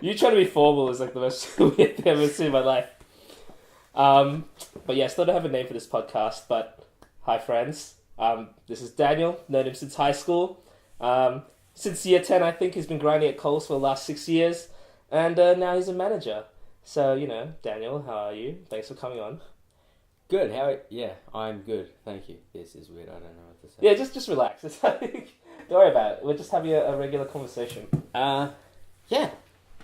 You trying to be formal is like the most weird thing I've ever seen in my life. But yeah, still don't have a name for this podcast, but hi friends. This is Daniel, known him since high school. Since year 10, I think he's been grinding at Coles for the last 6 years, and now he's a manager. So, Daniel, how are you? Thanks for coming on. Good. Yeah, I'm good. Thank you. This is weird. I don't know what to say. Yeah, just relax. Don't worry about it. We're just having a regular conversation. Yeah,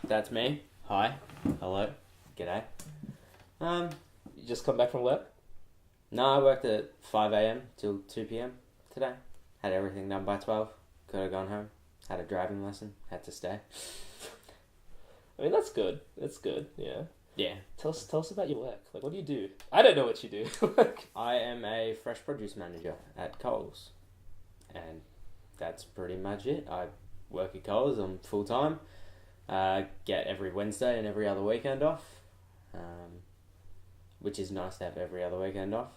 that's me. Hi. Hello. G'day. You just come back from work? No, I worked at 5 a.m. till 2 p.m. today. Had everything done by 12. Could have gone home. Had a driving lesson. Had to stay. I mean, that's good. That's good, yeah. Yeah. Tell us about your work. Like, what do you do? I don't know what you do. I am a fresh produce manager at Coles. And that's pretty much it. I work at Coles. I'm full-time. Get every Wednesday and every other weekend off. Which is nice to have every other weekend off.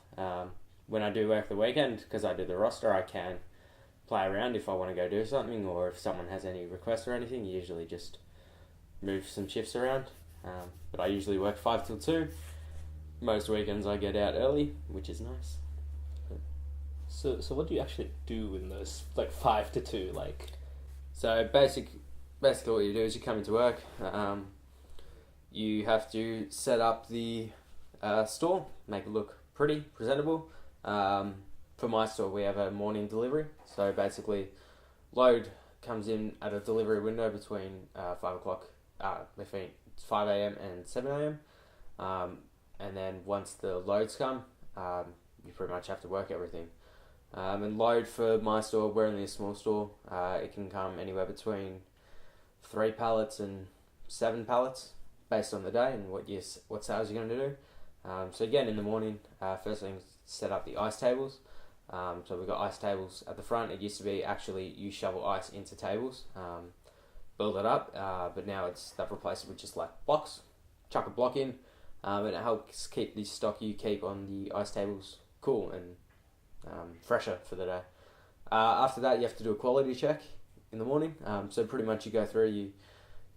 When I do work the weekend, because I do the roster, I can play around if I want to go do something, or if someone has any requests or anything, usually just move some shifts around. But I usually work 5 till 2. Most weekends I get out early, which is nice. So what do you actually do in those, like, 5 to 2, like? So basically what you do is you come into work, you have to set up the store, make it look pretty, presentable. For my store, we have a morning delivery. So basically, load comes in at a delivery window between 5 a.m. and 7 a.m. And then once the loads come, you pretty much have to work everything. And load for my store, we're only a small store. It can come anywhere between 3 pallets and 7 pallets, based on the day and what sales you're going to do. So again, in the morning, first thing, set up the ice tables. So we've got ice tables at the front. It used to be actually you shovel ice into tables, build it up, but now they've replaced it with just like blocks. Chuck a block in, and it helps keep the stock you keep on the ice tables cool and fresher for the day. After that, you have to do a quality check in the morning. So pretty much you go through, you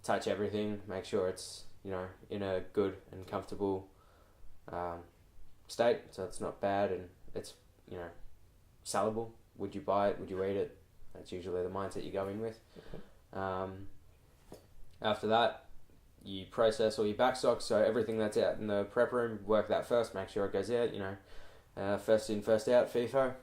touch everything, make sure it's in a good and comfortable state, so it's not bad and it's sellable. Would you buy it? Would you eat it? That's usually the mindset you go in with. Okay. After that, you process all your back stock, so everything that's out in the prep room, work that first, make sure it goes out, first in, first out, FIFO.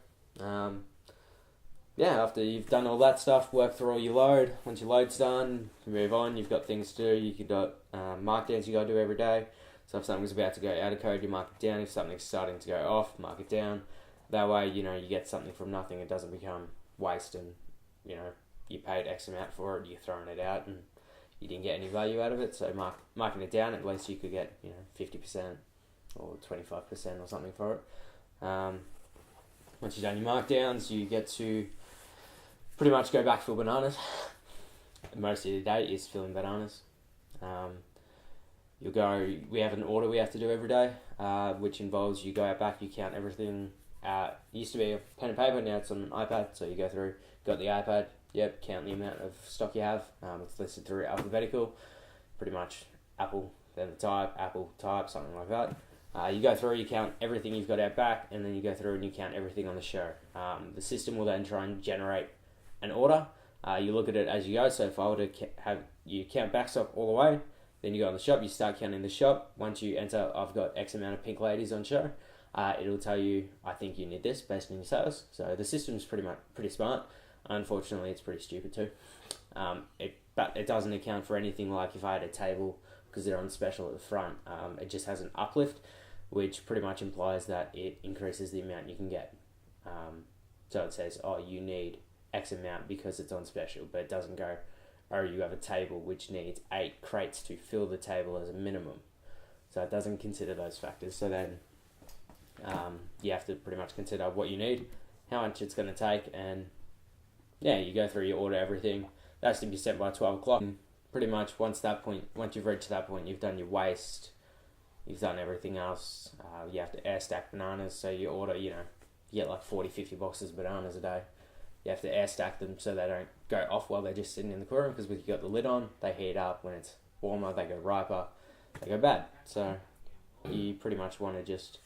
After you've done all that stuff, work through all your load. Once your load's done, you move on, you've got things to do, you've got markdowns you got to do every day. So if something's about to go out of code, you mark it down. If something's starting to go off, mark it down. That way, you get something from nothing. It doesn't become waste and, you paid X amount for it, you're throwing it out and you didn't get any value out of it. So marking it down, at least you could get, 50% or 25% or something for it. Once you've done your markdowns, you get to pretty much go back fill bananas. Most of the day is filling bananas. We have an order we have to do every day, which involves you go out back, you count everything. It used to be a pen and paper, now it's on an iPad, so you go through, got the iPad, count the amount of stock you have. It's listed through alphabetical, pretty much Apple, then the type, something like that. You go through, you count everything you've got out back, and then you go through and you count everything on the show. The system will then try and generate an order. You look at it as you go, so if I were to have you count back stock all the way, then you go on the shop, you start counting the shop. Once you enter, I've got X amount of pink ladies on show. It'll tell you, I think you need this based on your sales. So the system's pretty smart. Unfortunately, it's pretty stupid too. But it doesn't account for anything like if I had a table, because they're on special at the front. It just has an uplift, which pretty much implies that it increases the amount you can get. So it says, you need X amount because it's on special, but it doesn't go, you have a table which needs 8 crates to fill the table as a minimum. So it doesn't consider those factors. So then you have to pretty much consider what you need, how much it's going to take, and you go through, you order everything. That's to be sent by 12 o'clock. And pretty much once you've reached that point, you've done your waste, you've done everything else. You have to air stack bananas, so you get like 40, 50 boxes of bananas a day. You have to air stack them so they don't go off while they're just sitting in the cool room, because when you got the lid on, they heat up. When it's warmer, they go riper, they go bad. So you pretty much want to just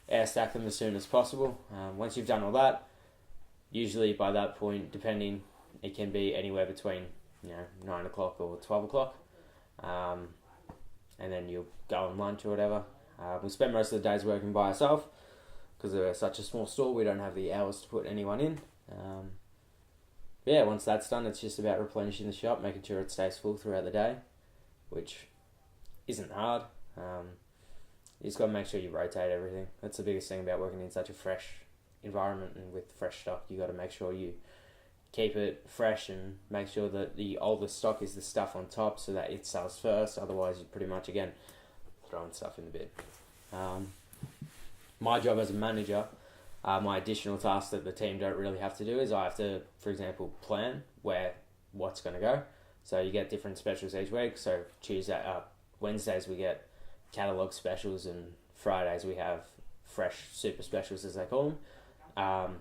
air stack them as soon as possible. Once you've done all that, usually by that point, depending, it can be anywhere between 9 o'clock or 12 o'clock, and then you'll go on lunch or whatever. We'll spend most of the days working by ourselves because we're such a small store. We don't have the hours to put anyone in. Once that's done, it's just about replenishing the shop, making sure it stays full throughout the day, which isn't hard. You just got to make sure you rotate everything. That's the biggest thing about working in such a fresh environment and with fresh stock. You got to make sure you keep it fresh and make sure that the older stock is the stuff on top so that it sells first. Otherwise, you're pretty much, again, throwing stuff in the bin. My job as a manager, my additional task that the team don't really have to do is I have to, for example, plan what's going to go. So you get different specials each week. So Wednesdays we get catalogue specials, and Fridays we have fresh super specials, as they call them.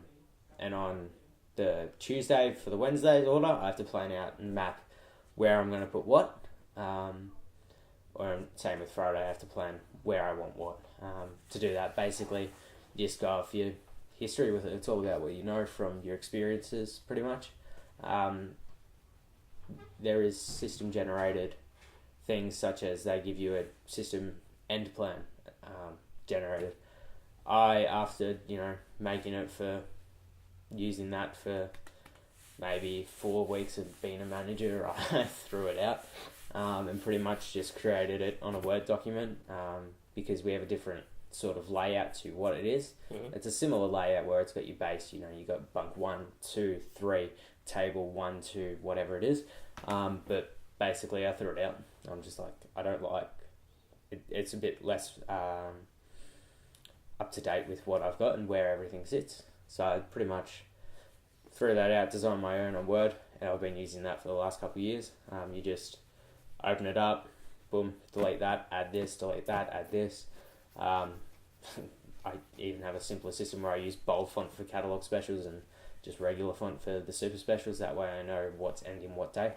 And on the Tuesday for the Wednesday's order, I have to plan out and map where I'm going to put what. Or same with Friday, I have to plan where I want what. To do that, basically, you just go off your history with it. It's all about what you know from your experiences, pretty much. There is system generated things such as they give you a system end plan generated. After making it for using that for maybe 4 weeks of being a manager, I threw it out and pretty much just created it on a Word document because we have a different sort of layout to what it is. Mm-hmm. It's a similar layout where it's got your base, you got bunk 1, 2, 3, table 1, 2, whatever it is. But basically I threw it out. I'm just like, I don't like it. It's a bit less up to date with what I've got and where everything sits. So I pretty much threw that out, designed my own on Word, and I've been using that for the last couple of years. You just open it up, boom, delete that, add this, delete that, add this. I even have a simpler system where I use bold font for catalogue specials and just regular font for the super specials. That way I know what's ending what day.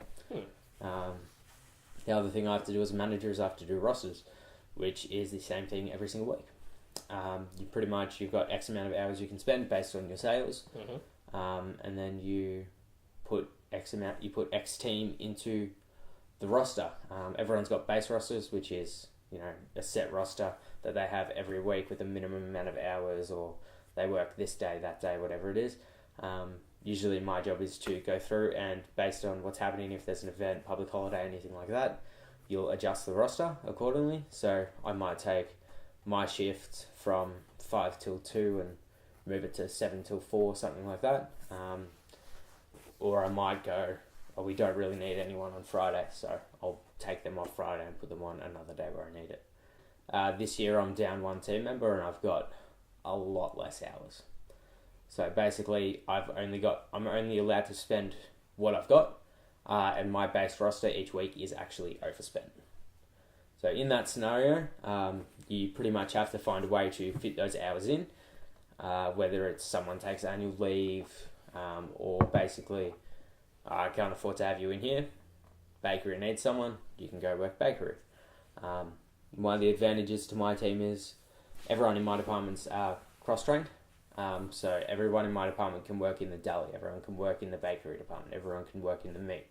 The other thing I have to do as a manager is I have to do rosters, which is the same thing every single week. You've got X amount of hours you can spend based on your sales. Mm-hmm. And then you put X team into the roster. Everyone's got base rosters, which is, a set roster that they have every week with a minimum amount of hours, or they work this day, that day, whatever it is. Usually my job is to go through and based on what's happening, if there's an event, public holiday, anything like that, you'll adjust the roster accordingly. So I might take my shift from 5 till 2 and move it to 7 till 4, something like that. Or I might go, we don't really need anyone on Friday, so I'll take them off Friday and put them on another day where I need it. This year I'm down 1 team member and I've got a lot less hours. So basically I'm only allowed to spend what I've got, and my base roster each week is actually overspent. So in that scenario, you pretty much have to find a way to fit those hours in, whether it's someone takes annual leave, or basically, I can't afford to have you in here, bakery needs someone, you can go work bakery. One of the advantages to my team is everyone in my department's cross-trained. So everyone in my department can work in the deli, everyone can work in the bakery department, everyone can work in the meat.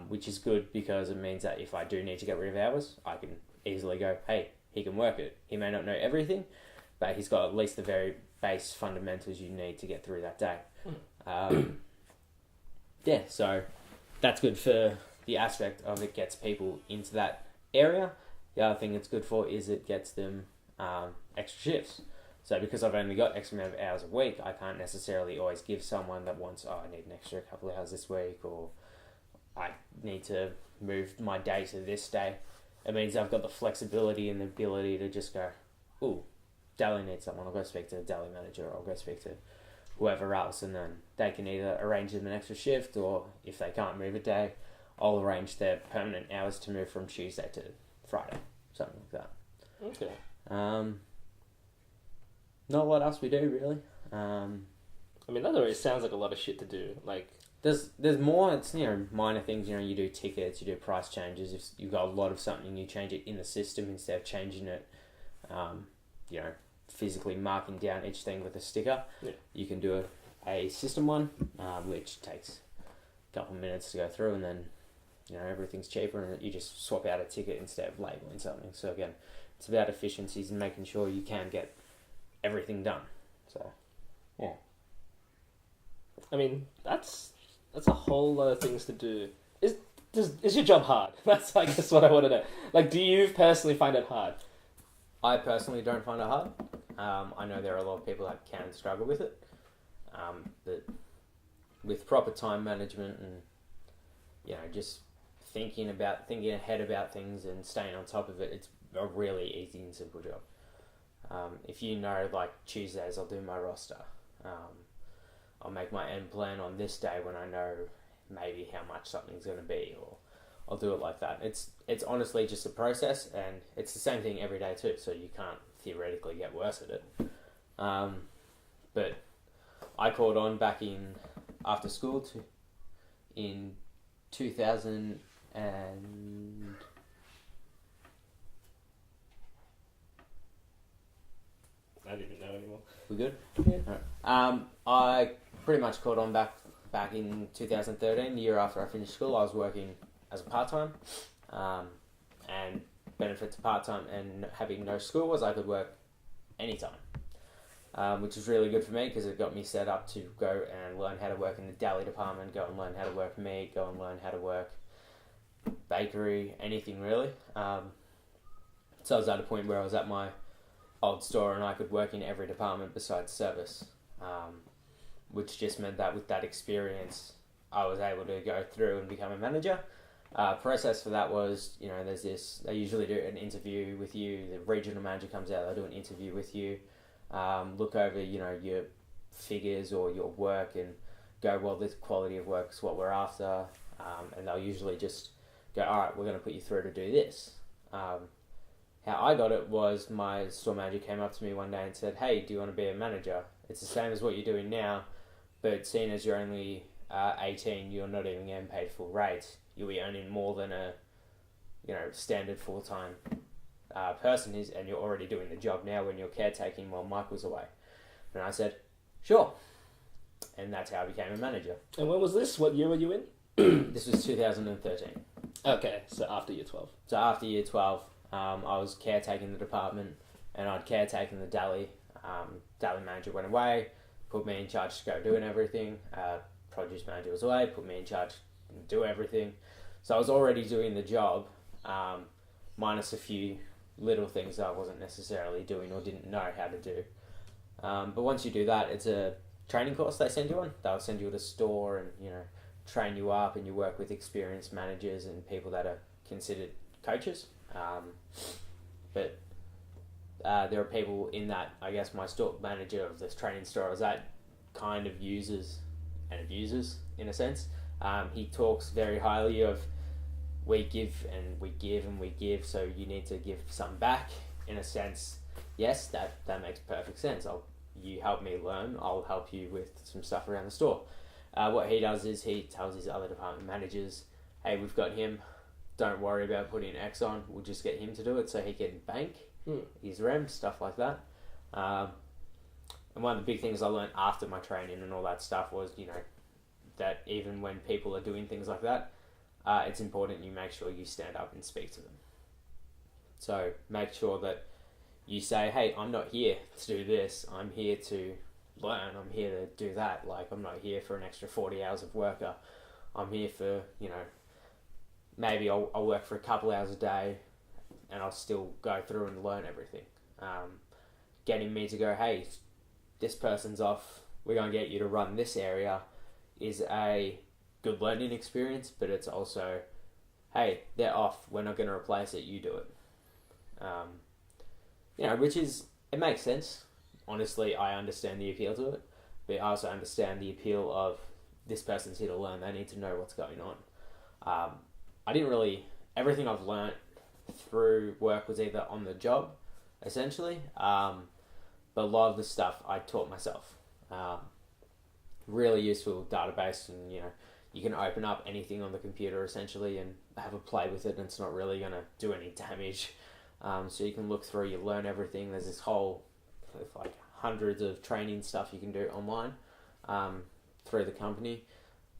Which is good because it means that if I do need to get rid of hours, I can easily go, hey, he can work it. He may not know everything, but he's got at least the very base fundamentals you need to get through that day. So that's good for the aspect of it gets people into that area. The other thing it's good for is it gets them extra shifts. So because I've only got X amount of hours a week, I can't necessarily always give someone that wants, I need an extra couple of hours this week, or I need to move my day to this day. It means I've got the flexibility and the ability to just go, deli needs someone, I'll go speak to the deli manager, or I'll go speak to whoever else, and then they can either arrange them an extra shift, or if they can't move a day, I'll arrange their permanent hours to move from Tuesday to Friday, something like that. Okay. Not a lot else we do, really. That already sounds like a lot of shit to do. Like, There's more. It's minor things. You do tickets, you do price changes. If you've got a lot of something, you change it in the system instead of changing it. You know, physically marking down each thing with a sticker. Yeah. You can do a system one, which takes a couple of minutes to go through, and then everything's cheaper, and you just swap out a ticket instead of labeling something. So again, it's about efficiencies and making sure you can get everything done. So, yeah. I mean, that's a whole lot of things to do. Is your job hard? That's, I guess, what I want to know. Like, do you personally find it hard? I personally don't find it hard. I know there are a lot of people that can struggle with it. But with proper time management and, just thinking ahead about things and staying on top of it, it's a really easy and simple job. If like Tuesdays, I'll do my roster. I'll make my end plan on this day when I know maybe how much something's going to be, or I'll do it like that. It's honestly just a process, and it's the same thing every day too, so you can't theoretically get worse at it. But I caught on back in after school in 2000 and I don't even know anymore. We good? Yeah. Right. I pretty much caught on back in 2013, the year after I finished school. I was working as a part-time, and benefit to part-time and having no school was I could work anytime, which was really good for me because it got me set up to go and learn how to work in the deli department, go and learn how to work meat, go and learn how to work bakery, anything really. So I was at a point where I was at my old store and I could work in every department besides service, which just meant that with that experience I was able to go through and become a manager. Process for that was, there's this, they usually do an interview with you, the regional manager comes out, they'll do an interview with you, look over, your figures or your work and go, well, this quality of work is what we're after, and they'll usually just go, alright, we're going to put you through to do this. How I got it was my store manager came up to me one day and said, hey, do you want to be a manager? It's the same as what you're doing now, but seeing as you're only 18, you're not even getting paid full rate. You'll be earning more than a standard full-time person is, and you're already doing the job now when you're caretaking while Mike was away. And I said, sure. And that's how I became a manager. And when was this? What year were you in? This was 2013. Okay, so after year 12. So after year 12, I was caretaking the department, and I'd caretaken the deli. Deli manager went away, put me in charge to go doing everything. Produce manager was away, put me in charge to do everything. So I was already doing the job, minus a few little things that I wasn't necessarily doing or didn't know how to do. But once you do that, it's a training course they send you on. They'll send you to the store and, train you up, and you work with experienced managers and people that are considered coaches. But there are people in that, I guess my store manager of this training store I was at kind of uses and abuses in a sense. He talks very highly of we give and we give and we give, so you need to give some back in a sense. Yes, that makes perfect sense. You help me learn, I'll help you with some stuff around the store. What he does is he tells his other department managers, hey, we've got him, don't worry about putting X on, we'll just get him to do it so he can bank his rem, stuff like that. And one of the big things I learned after my training and all that stuff was, that even when people are doing things like that, it's important you make sure you stand up and speak to them. So make sure that you say, hey, I'm not here to do this, I'm here to learn, I'm here to do that. Like, I'm not here for an extra 40 hours of work. I'm here for, maybe I'll work for a couple hours a day and I'll still go through and learn everything. Getting me to go, hey, this person's off, we're going to get you to run this area is a good learning experience, but it's also, hey, they're off, we're not going to replace it, you do it. Which is, it makes sense. Honestly, I understand the appeal to it, but I also understand the appeal of this person's here to learn, they need to know what's going on. Everything I've learnt through work was either on the job, essentially, but a lot of the stuff I taught myself. Really useful database and, you can open up anything on the computer essentially and have a play with it, and it's not really going to do any damage. So you can look through, you learn everything. There's this whole, like, hundreds of training stuff you can do online through the company.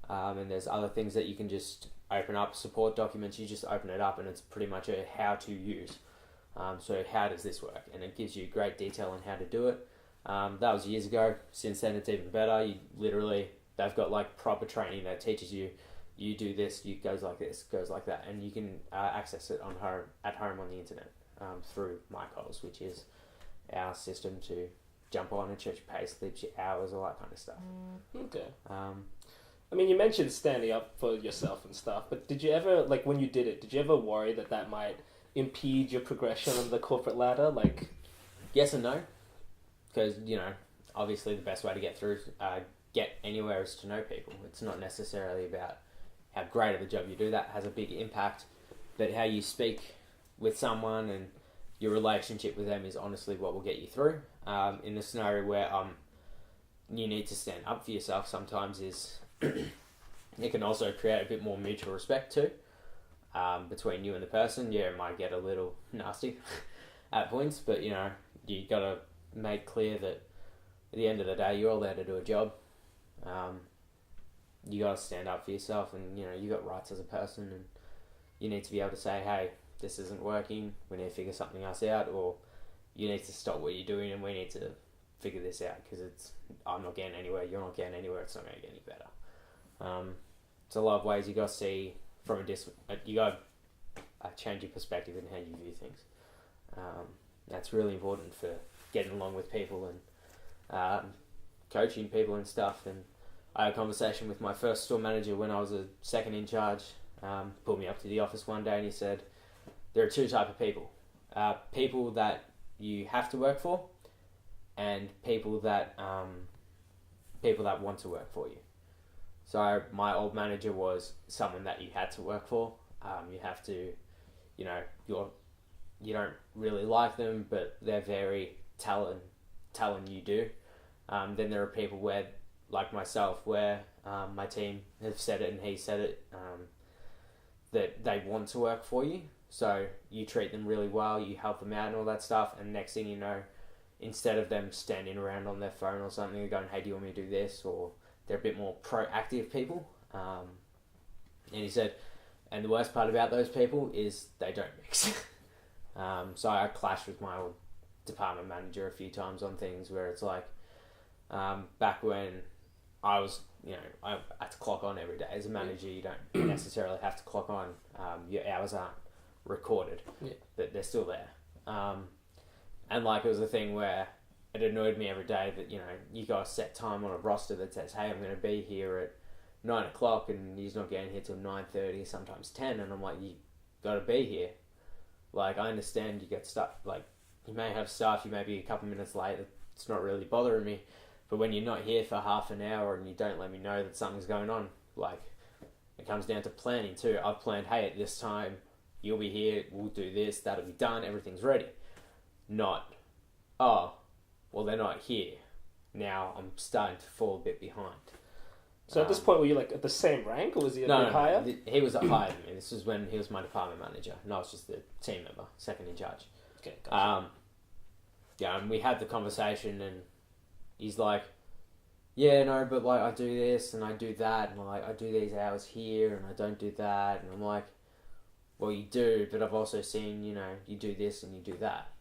And there's other things that you can just open up, support documents, you just open it up and it's pretty much a how to use. So how does this work? And it gives you great detail on how to do it. That was years ago. Since then it's even better. They've got like proper training that teaches you, you do this, you goes like this, goes like that, and you can access it at home on the internet through MyCalls, which is our system to jump on and check your pay slips, your hours, all that kind of stuff. Okay. I mean, you mentioned standing up for yourself and stuff, but did you ever, like, when you did it, did you ever worry that might impede your progression on the corporate ladder? Like, yes and no, because, obviously the best way to get anywhere is to know people. It's not necessarily about how great of a job you do. That has a big impact, but how you speak with someone and your relationship with them is honestly what will get you through. In a scenario where you need to stand up for yourself sometimes is it can also create a bit more mutual respect too, between you and the person. Yeah, it might get a little nasty at points, but you gotta make clear that at the end of the day you're all there to do a job. You gotta stand up for yourself, and you got rights as a person, and you need to be able to say, hey, this isn't working, we need to figure something else out, or you need to stop what you're doing and we need to figure this out, because I'm not getting anywhere, you're not getting anywhere, it's not going to get any better. It's a lot of ways you got to see from a distance. You got to change your perspective in how you view things. That's really important for getting along with people and coaching people and stuff. And I had a conversation with my first store manager when I was a second in charge. Pulled me up to the office one day and he said, there are two types of people. People that you have to work for, and people that want to work for you. So my old manager was someone that you had to work for. You have to, you don't really like them, but they're very telling you do. Then there are people where, like myself, where my team have said it and he said it, that they want to work for you. So you treat them really well, you help them out and all that stuff, and next thing you know, instead of them standing around on their phone or something and going, hey, do you want me to do this? Or they're a bit more proactive people. And he said, and the worst part about those people is they don't mix. So I clashed with my old department manager a few times on things where it's like, back when I was, I had to clock on every day. As a manager, you don't necessarily have to clock on. Your hours aren't recorded, but they're still there. And like, it was a thing where it annoyed me every day that, you got a set time on a roster that says, hey, I'm going to be here at 9 o'clock, and he's not getting here till 9:30, sometimes 10, and I'm like, you got to be here. Like, I understand you get stuff, like, you may have stuff, you may be a couple minutes late, it's not really bothering me, but when you're not here for half an hour and you don't let me know that something's going on, like, it comes down to planning too. I've planned, hey, at this time, you'll be here, we'll do this, that'll be done, everything's ready. Not, oh, well, they're not here. Now I'm starting to fall a bit behind. So at this point, were you like at the same rank, or was he a bit higher? He was higher than me. This was when he was my department manager, and I was just the team member, second in charge. Okay, gotcha. And we had the conversation, and he's like, yeah, no, but like, I do this and I do that, and like, I do these hours here and I don't do that, and I'm like, well, you do, but I've also seen, you do this and you do that.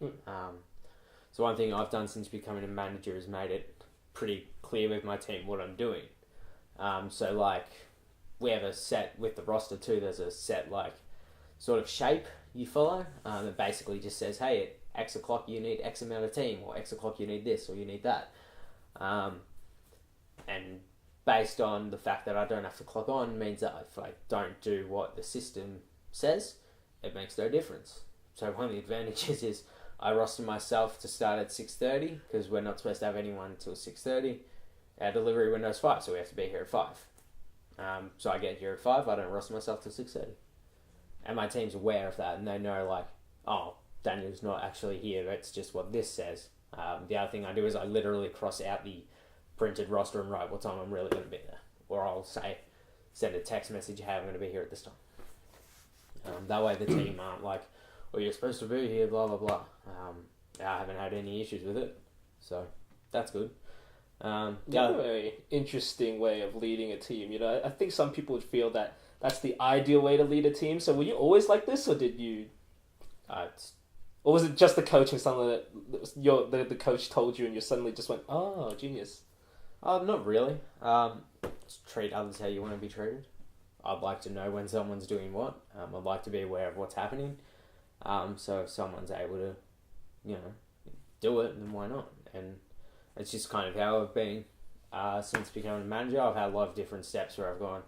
So one thing I've done since becoming a manager is made it pretty clear with my team what I'm doing. So like, we have a set with the roster too, there's a set like sort of shape you follow, that basically just says, hey, at X o'clock you need X amount of team, or X o'clock you need this, or you need that. And based on the fact that I don't have to clock on means that if I don't do what the system says, it makes no difference. So one of the advantages is I roster myself to start at 6:30 because we're not supposed to have anyone until 6:30. Our delivery window's 5, so we have to be here at 5. So I get here at 5, I don't roster myself till 6:30. And my team's aware of that, and they know like, oh, Daniel's not actually here, that's just what this says. The other thing I do is I literally cross out the printed roster and write what time I'm really going to be there. Or I'll say send a text message, hey, I'm going to be here at this time. That way the team aren't like, well, you're supposed to be here, blah, blah, blah. I haven't had any issues with it, so that's good. A very interesting way of leading a team. You know, I think some people would feel that that's the ideal way to lead a team. So were you always like this, or did you... or was it just the coaching, something that the coach told you and you suddenly just went, oh, genius? Not really. Just treat others how you want to be treated. I'd like to know when someone's doing what. I'd like to be aware of what's happening. So if someone's able to, do it, then why not? And it's just kind of how I've been since becoming a manager. I've had a lot of different steps where I've gone,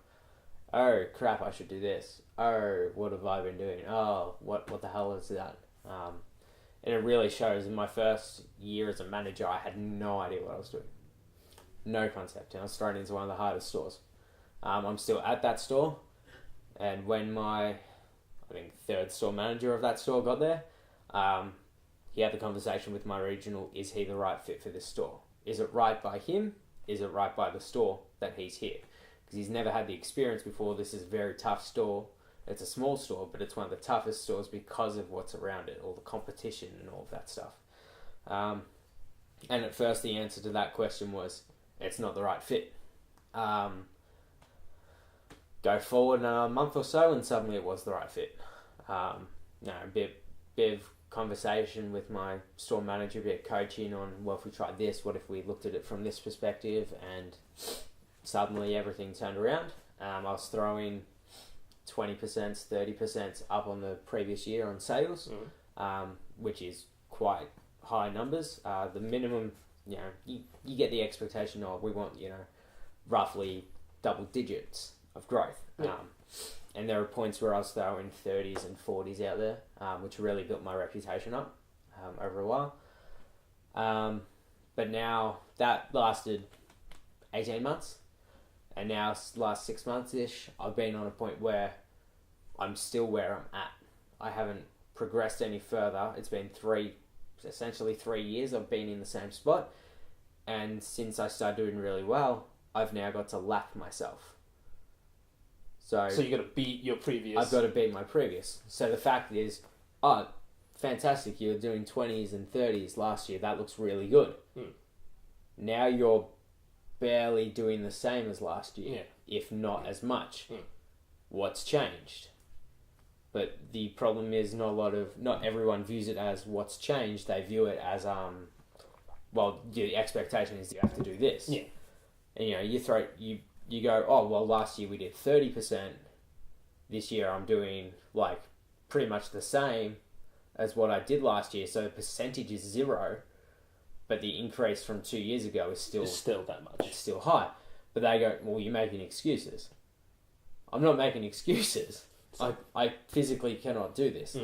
oh, crap, I should do this. Oh, what have I been doing? Oh, what the hell is that? And it really shows. In my first year as a manager, I had no idea what I was doing. No concept. And I was thrown into one of the hardest stores. I'm still at that store. And when my, third store manager of that store got there, he had the conversation with my regional, is he the right fit for this store? Is it right by him? Is it right by the store that he's here? Because he's never had the experience before. This is a very tough store. It's a small store, but it's one of the toughest stores because of what's around it, all the competition and all of that stuff. And at first the answer to that question was, it's not the right fit. Go forward a month or so and suddenly it was the right fit. A bit of conversation with my store manager, a bit of coaching on, well, if we tried this, what if we looked at it from this perspective, and suddenly everything turned around. I was throwing 20%, 30% up on the previous year on sales, which is quite high numbers. The minimum, you get the expectation of, we want, roughly double digits of growth. Yeah. And there are points where I was throwing 30s and 40s out there, which really built my reputation up over a while. But now that lasted 18 months. And now, last 6 months-ish, I've been on a point where I'm still where I'm at. I haven't progressed any further. It's been essentially 3 years I've been in the same spot. And since I started doing really well, I've now got to lap myself. So you got to beat your previous... I've got to beat my previous. So the fact is, fantastic, you were doing 20s and 30s last year. That looks really good. Now you're barely doing the same as last year, if not as much. What's changed? But the problem is not everyone views it as what's changed. They view it as the expectation is you have to do this. Yeah. And you go, oh well, last year we did 30%. This year I'm doing pretty much the same as what I did last year. So the percentage is 0. But the increase from 2 years ago is still that much. It's still high. But they go, well, you're making excuses. I'm not making excuses. I physically cannot do this.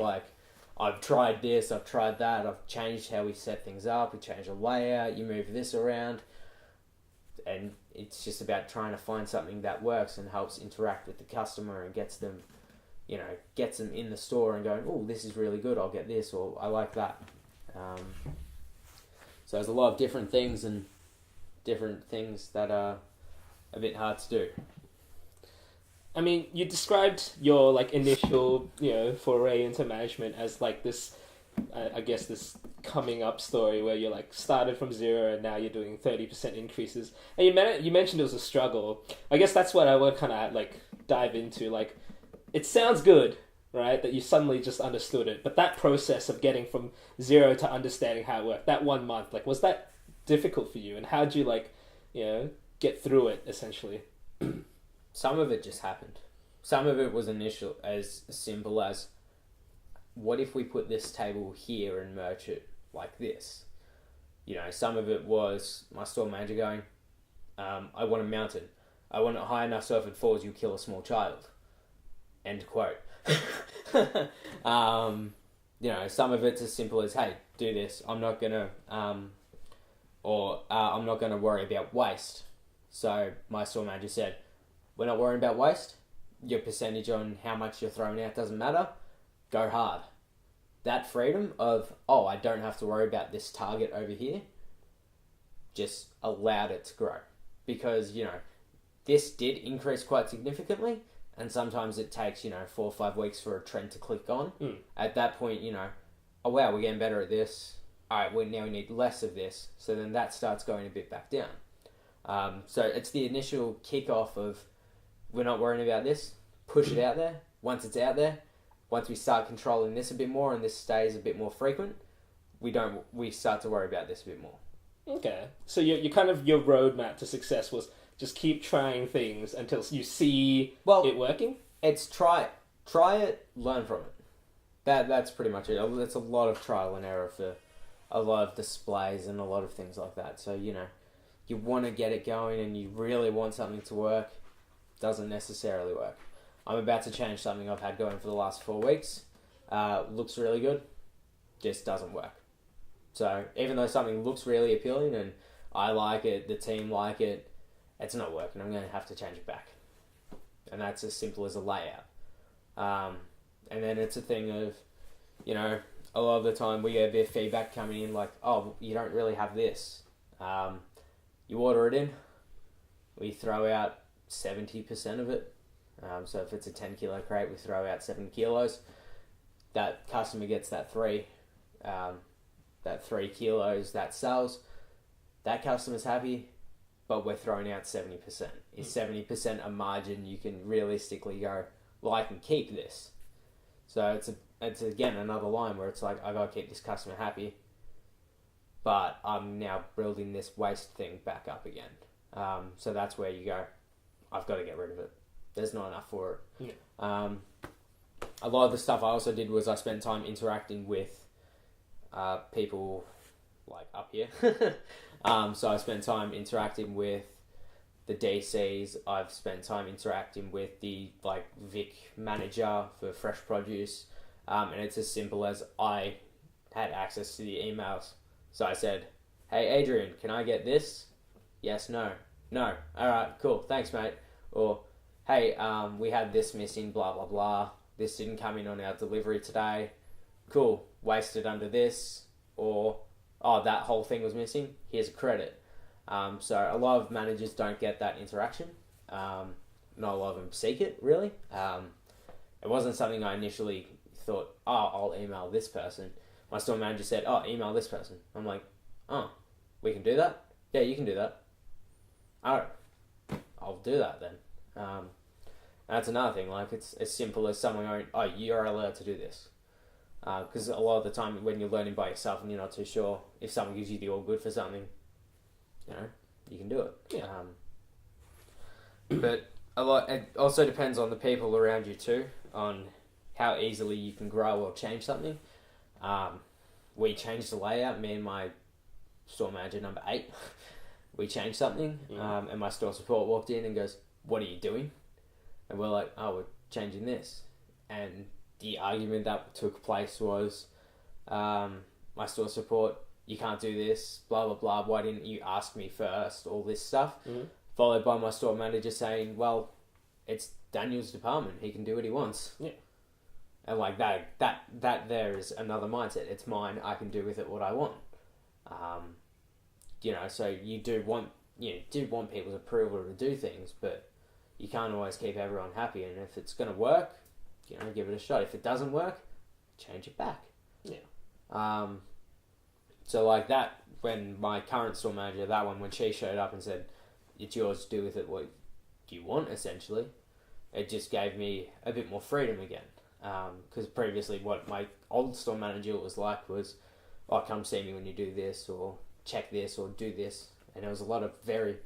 I've tried this, I've tried that, I've changed how we set things up, we changed the layout, you move this around. And it's just about trying to find something that works and helps interact with the customer and gets them in the store and going, oh, this is really good, I'll get this, or I like that. So there's a lot of different things that are a bit hard to do. I mean, you described your initial, foray into management as this, I guess this coming up story where you started from 0 and now you're doing 30% increases. And you mentioned it was a struggle. I guess that's what I would kind of dive into. It sounds good, right? That you suddenly just understood it. But that process of getting from 0 to understanding how it worked, that 1 month, was that difficult for you? And how'd you get through it essentially? Some of it just happened. Some of it was as simple as, what if we put this table here and merch it like this? Some of it was my store manager going, I want to mount it. I want it high enough so if it falls, you kill a small child. End quote. Some of it's as simple as, hey, do this. I'm not gonna worry about waste. So my store manager said, we're not worrying about waste. Your percentage on how much you're throwing out doesn't matter. Go hard. That freedom of, I don't have to worry about this target over here, just allowed it to grow. Because, this did increase quite significantly, and sometimes it takes 4 or 5 weeks for a trend to click on. At that point, oh wow, we're getting better at this. All right, now we need less of this. So then that starts going a bit back down. So it's the initial kickoff of we're not worrying about this. Push it out there. Once it's out there, once we start controlling this a bit more and this stays a bit more frequent, we start to worry about this a bit more. Okay, so you kind of your roadmap to success was just keep trying things until you see it working. It's try it, learn from it. That's pretty much it. It's a lot of trial and error for a lot of displays and a lot of things like that. So you want to get it going and you really want something to work. Doesn't necessarily work. I'm about to change something I've had going for the last 4 weeks. Looks really good, just doesn't work. So even though something looks really appealing and I like it, the team like it, it's not working. I'm going to have to change it back. And that's as simple as a layout. And then it's a thing of, a lot of the time we get a bit of feedback coming in like, oh, you don't really have this. You order it in, we throw out 70% of it. So if it's a 10 kilo crate, we throw out 7 kilos. That customer gets that 3 kilos that sells. That customer's happy, but we're throwing out 70%. Is 70% a margin you can realistically go, well, I can keep this? So it's again another line where it's like, I gotta keep this customer happy, but I'm now building this waste thing back up again. So that's where you go, I've got to get rid of it. There's not enough for it. Yeah. A lot of the stuff I also did was I spent time interacting with people like up here. So I spent time interacting with the DCs. I've spent time interacting with the Vic manager for fresh produce. And it's as simple as I had access to the emails. So I said, hey, Adrian, can I get this? Yes, no. No. All right, cool. Thanks, mate. Or, hey, we had this missing, blah, blah, blah. This didn't come in on our delivery today. Cool. Wasted under this. Or, oh, that whole thing was missing. Here's a credit. So a lot of managers don't get that interaction. Not a lot of them seek it, really. It wasn't something I initially thought, oh, I'll email this person. My store manager said, oh, email this person. I'm like, oh, we can do that? Yeah, you can do that. All right, I'll do that then. That's another thing. It's as simple as someone going, oh, you're allowed to do this. Because a lot of the time when you're learning by yourself and you're not too sure, if someone gives you the all good for something, you can do it. Yeah. But it also depends on the people around you too, on how easily you can grow or change something. We changed the layout, me and my store manager number 8, we changed something, and my store support walked in and goes, what are you doing? And we're like, oh, we're changing this. And the argument that took place was, my store support, you can't do this, blah, blah, blah, why didn't you ask me first, all this stuff. Followed by my store manager saying, well, it's Daniel's department, he can do what he wants. Yeah. And that there is another mindset. It's mine, I can do with it what I want. So you do want people's approval to do things, but you can't always keep everyone happy. And if it's going to work, give it a shot. If it doesn't work, change it back. Yeah. So that, when my current store manager, when she showed up and said, it's yours to do with it what you want, essentially, it just gave me a bit more freedom again. Because previously what my old store manager was like was, oh, come see me when you do this, or check this, or do this. And there was a lot of very,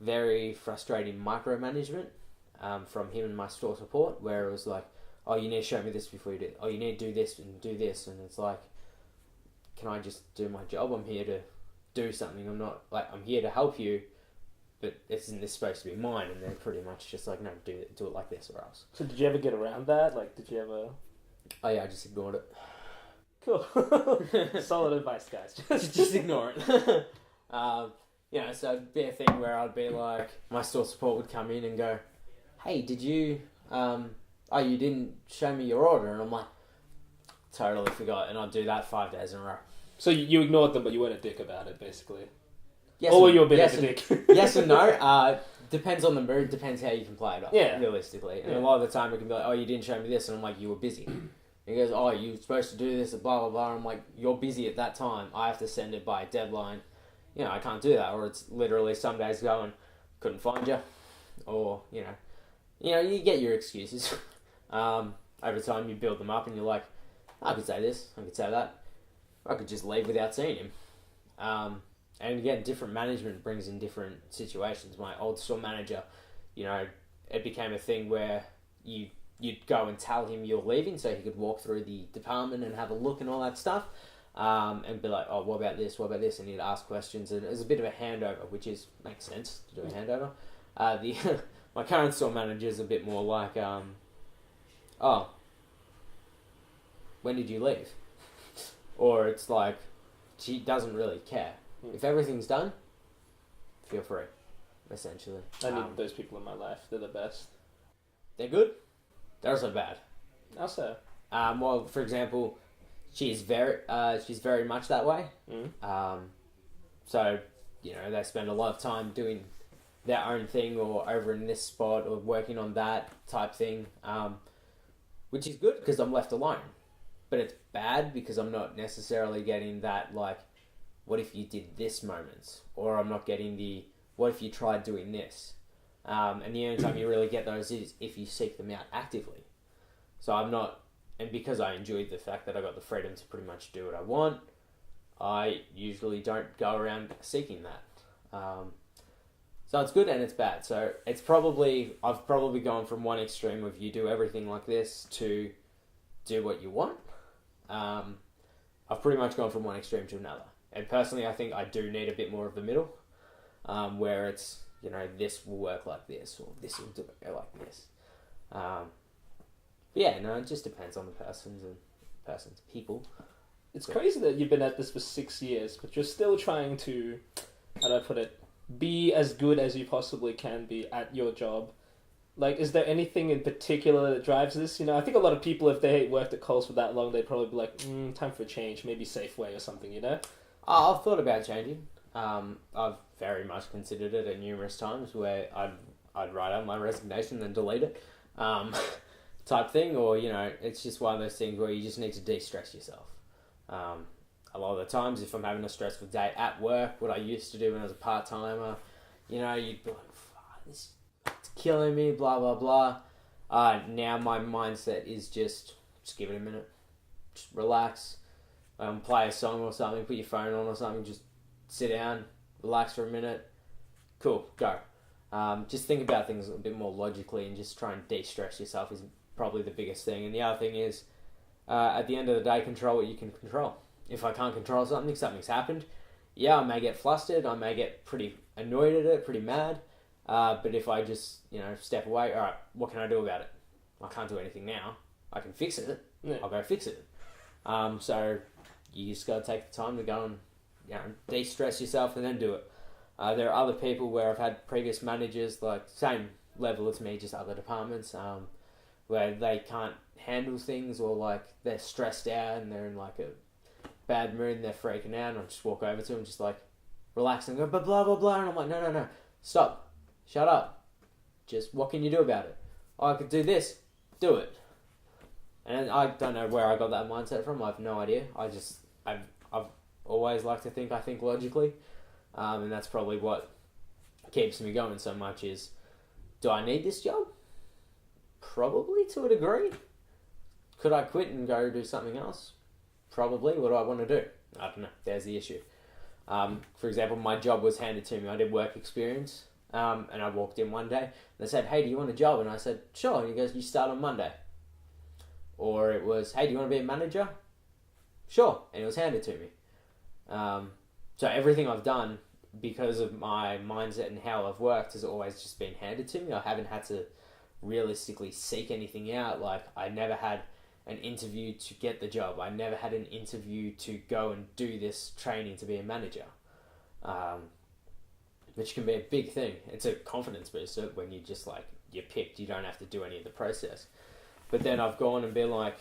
very frustrating micromanagement from him and my store support, where it was like, oh, you need to show me this before you do it. Oh, you need to do this and do this. And it's like, can I just do my job? I'm here to do something. I'm not, I'm here to help you, but isn't this supposed to be mine? And they're pretty much just like, no, do it like this or else. So did you ever get around that? Did you ever... Oh yeah, I just ignored it. Cool. Solid advice, guys. Just ignore it. So it'd be a thing where I'd be like, my store support would come in and go, hey, did you, you didn't show me your order? And I'm like, totally forgot. And I'd do that 5 days in a row. So you ignored them, but you weren't a dick about it, basically. Yes, or were you a bit of a dick? Yes and no. Depends on the mood, depends how you can play it off, realistically. And a lot of the time it can be like, oh, you didn't show me this, and I'm like, you were busy. And he goes, oh, you were supposed to do this, blah, blah, blah. And I'm like, you're busy at that time. I have to send it by a deadline. You know, I can't do that. Or it's literally some days going, couldn't find you. Or, you you get your excuses. Over time you build them up and you're like, I could say this, I could say that. I could just leave without seeing him. And again, different management brings in different situations. My old store manager, it became a thing where you'd go and tell him you're leaving so he could walk through the department and have a look and all that stuff. And be like, oh, what about this? And he'd ask questions. And it was a bit of a handover, which makes sense to do a handover. My current store manager is a bit more like, oh, when did you leave? Or it's like, she doesn't really care. If everything's done, feel free, essentially. I need those people in my life. They're the best. They're good. They're also bad. Also. Well, for example, she's very much that way. So, they spend a lot of time doing their own thing or over in this spot or working on that type thing, which is good because I'm left alone. But it's bad because I'm not necessarily getting that, like, what if you did this moments? Or I'm not getting the, what if you tried doing this? And the only time you really get those is if you seek them out actively. So I'm not, and because I enjoyed the fact that I got the freedom to pretty much do what I want, I usually don't go around seeking that. So it's good and it's bad. So I've probably gone from one extreme of you do everything like this to do what you want. I've pretty much gone from one extreme to another. And personally, I think I do need a bit more of the middle, where it's, this will work like this, or this will go like this. It just depends on the person's people. It's crazy that you've been at this for 6 years, but you're still trying to, how do I put it, be as good as you possibly can be at your job. Like, is there anything in particular that drives this? I think a lot of people, if they worked at Coles for that long, they'd probably be like, time for a change, maybe Safeway or something, I've thought about changing. I've very much considered it at numerous times where I'd write out my resignation and delete it, type thing, or, it's just one of those things where you just need to de-stress yourself. A lot of the times, if I'm having a stressful day at work, what I used to do when I was a part-timer, you'd be like, this is killing me, blah, blah, blah. Now my mindset is just give it a minute. Just relax. Play a song or something, put your phone on or something, just sit down, relax for a minute. Cool, go. Just think about things a bit more logically and just try and de-stress yourself is probably the biggest thing. And the other thing is, at the end of the day, control what you can control. If I can't control something, something's happened. Yeah, I may get flustered, I may get pretty annoyed at it, pretty mad. But if I just, step away, alright, what can I do about it? I can't do anything now. I can fix it. Yeah. I'll go fix it. So you just got to take the time to go and, de-stress yourself and then do it. There are other people where I've had previous managers, like, same level as me, just other departments, where they can't handle things or, like, they're stressed out and they're in, like, a bad mood and they're freaking out, and I just walk over to them just, like, relax and go, but blah, blah, blah, and I'm like, no, stop, shut up, just, what can you do about it? Oh, I could do this, do it. And I don't know where I got that mindset from, I have no idea. I've always liked to think I think logically, and that's probably what keeps me going so much is, do I need this job? Probably, to a degree. Could I quit and go do something else? Probably. What do I want to do? I don't know. There's the issue. For example, my job was handed to me. I did work experience, and I walked in one day, and they said, hey, do you want a job? And I said, sure. And he goes, you start on Monday. Or it was, hey, do you want to be a manager? Sure. And it was handed to me. So everything I've done, because of my mindset and how I've worked, has always just been handed to me. I haven't had to realistically seek anything out. Like, I never had an interview to get the job. I never had an interview to go and do this training to be a manager. Which can be a big thing. It's a confidence booster when you just, like, you're picked. You don't have to do any of the process. But then I've gone and been like,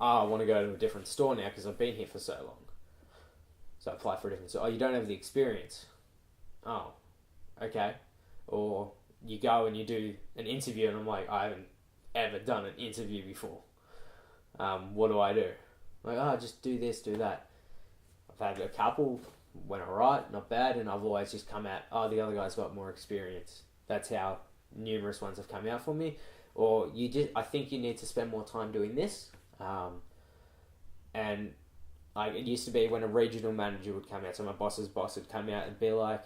I want to go to a different store now because I've been here for so long. So I apply for a different store. Oh, you don't have the experience. Oh, okay. Or you go and you do an interview, and I'm like, I haven't ever done an interview before. What do I do? Like, just do this, do that. I've had a couple, went alright, not bad, and I've always just come out, the other guy's got more experience. That's how numerous ones have come out for me. Or I think you need to spend more time doing this. And like, it used to be when a regional manager would come out, so my boss's boss would come out and be like,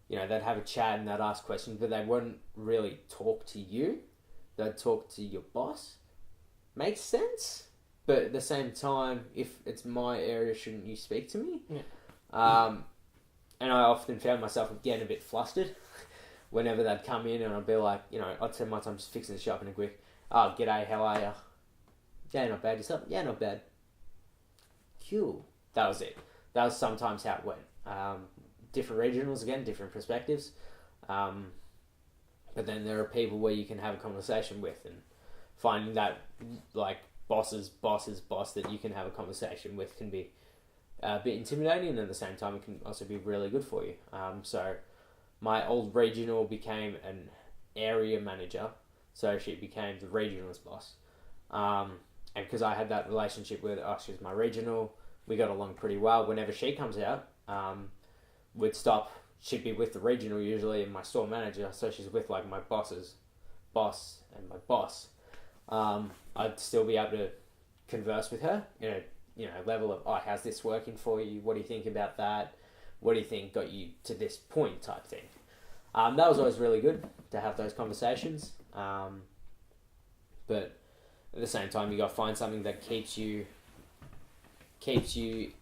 they'd have a chat and they'd ask questions, but they wouldn't really talk to you. They'd talk to your boss. Makes sense? But at the same time, if it's my area, shouldn't you speak to me? Yeah. And I often found myself getting a bit flustered whenever they'd come in, and I'd be like, I'd spend my time just fixing the shop in a quick, g'day, how are ya? Yeah, not bad. Yourself? Yeah, not bad. Cool. That was it. That was sometimes how it went. Different regionals, again, different perspectives. But then there are people where you can have a conversation with, and finding that, like, boss's boss that you can have a conversation with can be a bit intimidating, and at the same time it can also be really good for you. So my old regional became an area manager, so she became the regional's boss. And because I had that relationship with her, she was my regional, we got along pretty well. Whenever she comes out, we'd stop, she'd be with the regional usually, and my store manager, so she's with like my boss's boss and my boss. I'd still be able to converse with her in a level of, how's this working for you? What do you think about that? What do you think got you to this point type thing? That was always really good to have those conversations. But at the same time, you got to find something that keeps you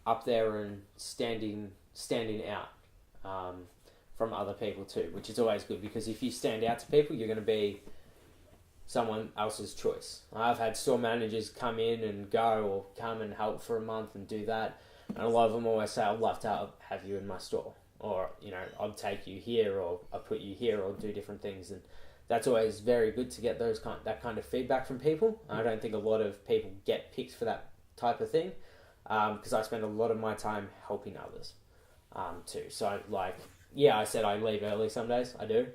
up there and standing out from other people too, which is always good, because if you stand out to people, you're going to be someone else's choice. I've had store managers come in and go, or come and help for a month and do that, and a lot of them always say, I'd love to have you in my store, or I'll take you here, or I'll put you here, or do different things. And that's always very good to get that kind of feedback from people. I don't think a lot of people get picked for that type of thing, because I spend a lot of my time helping others too. So I said I leave early some days, I do.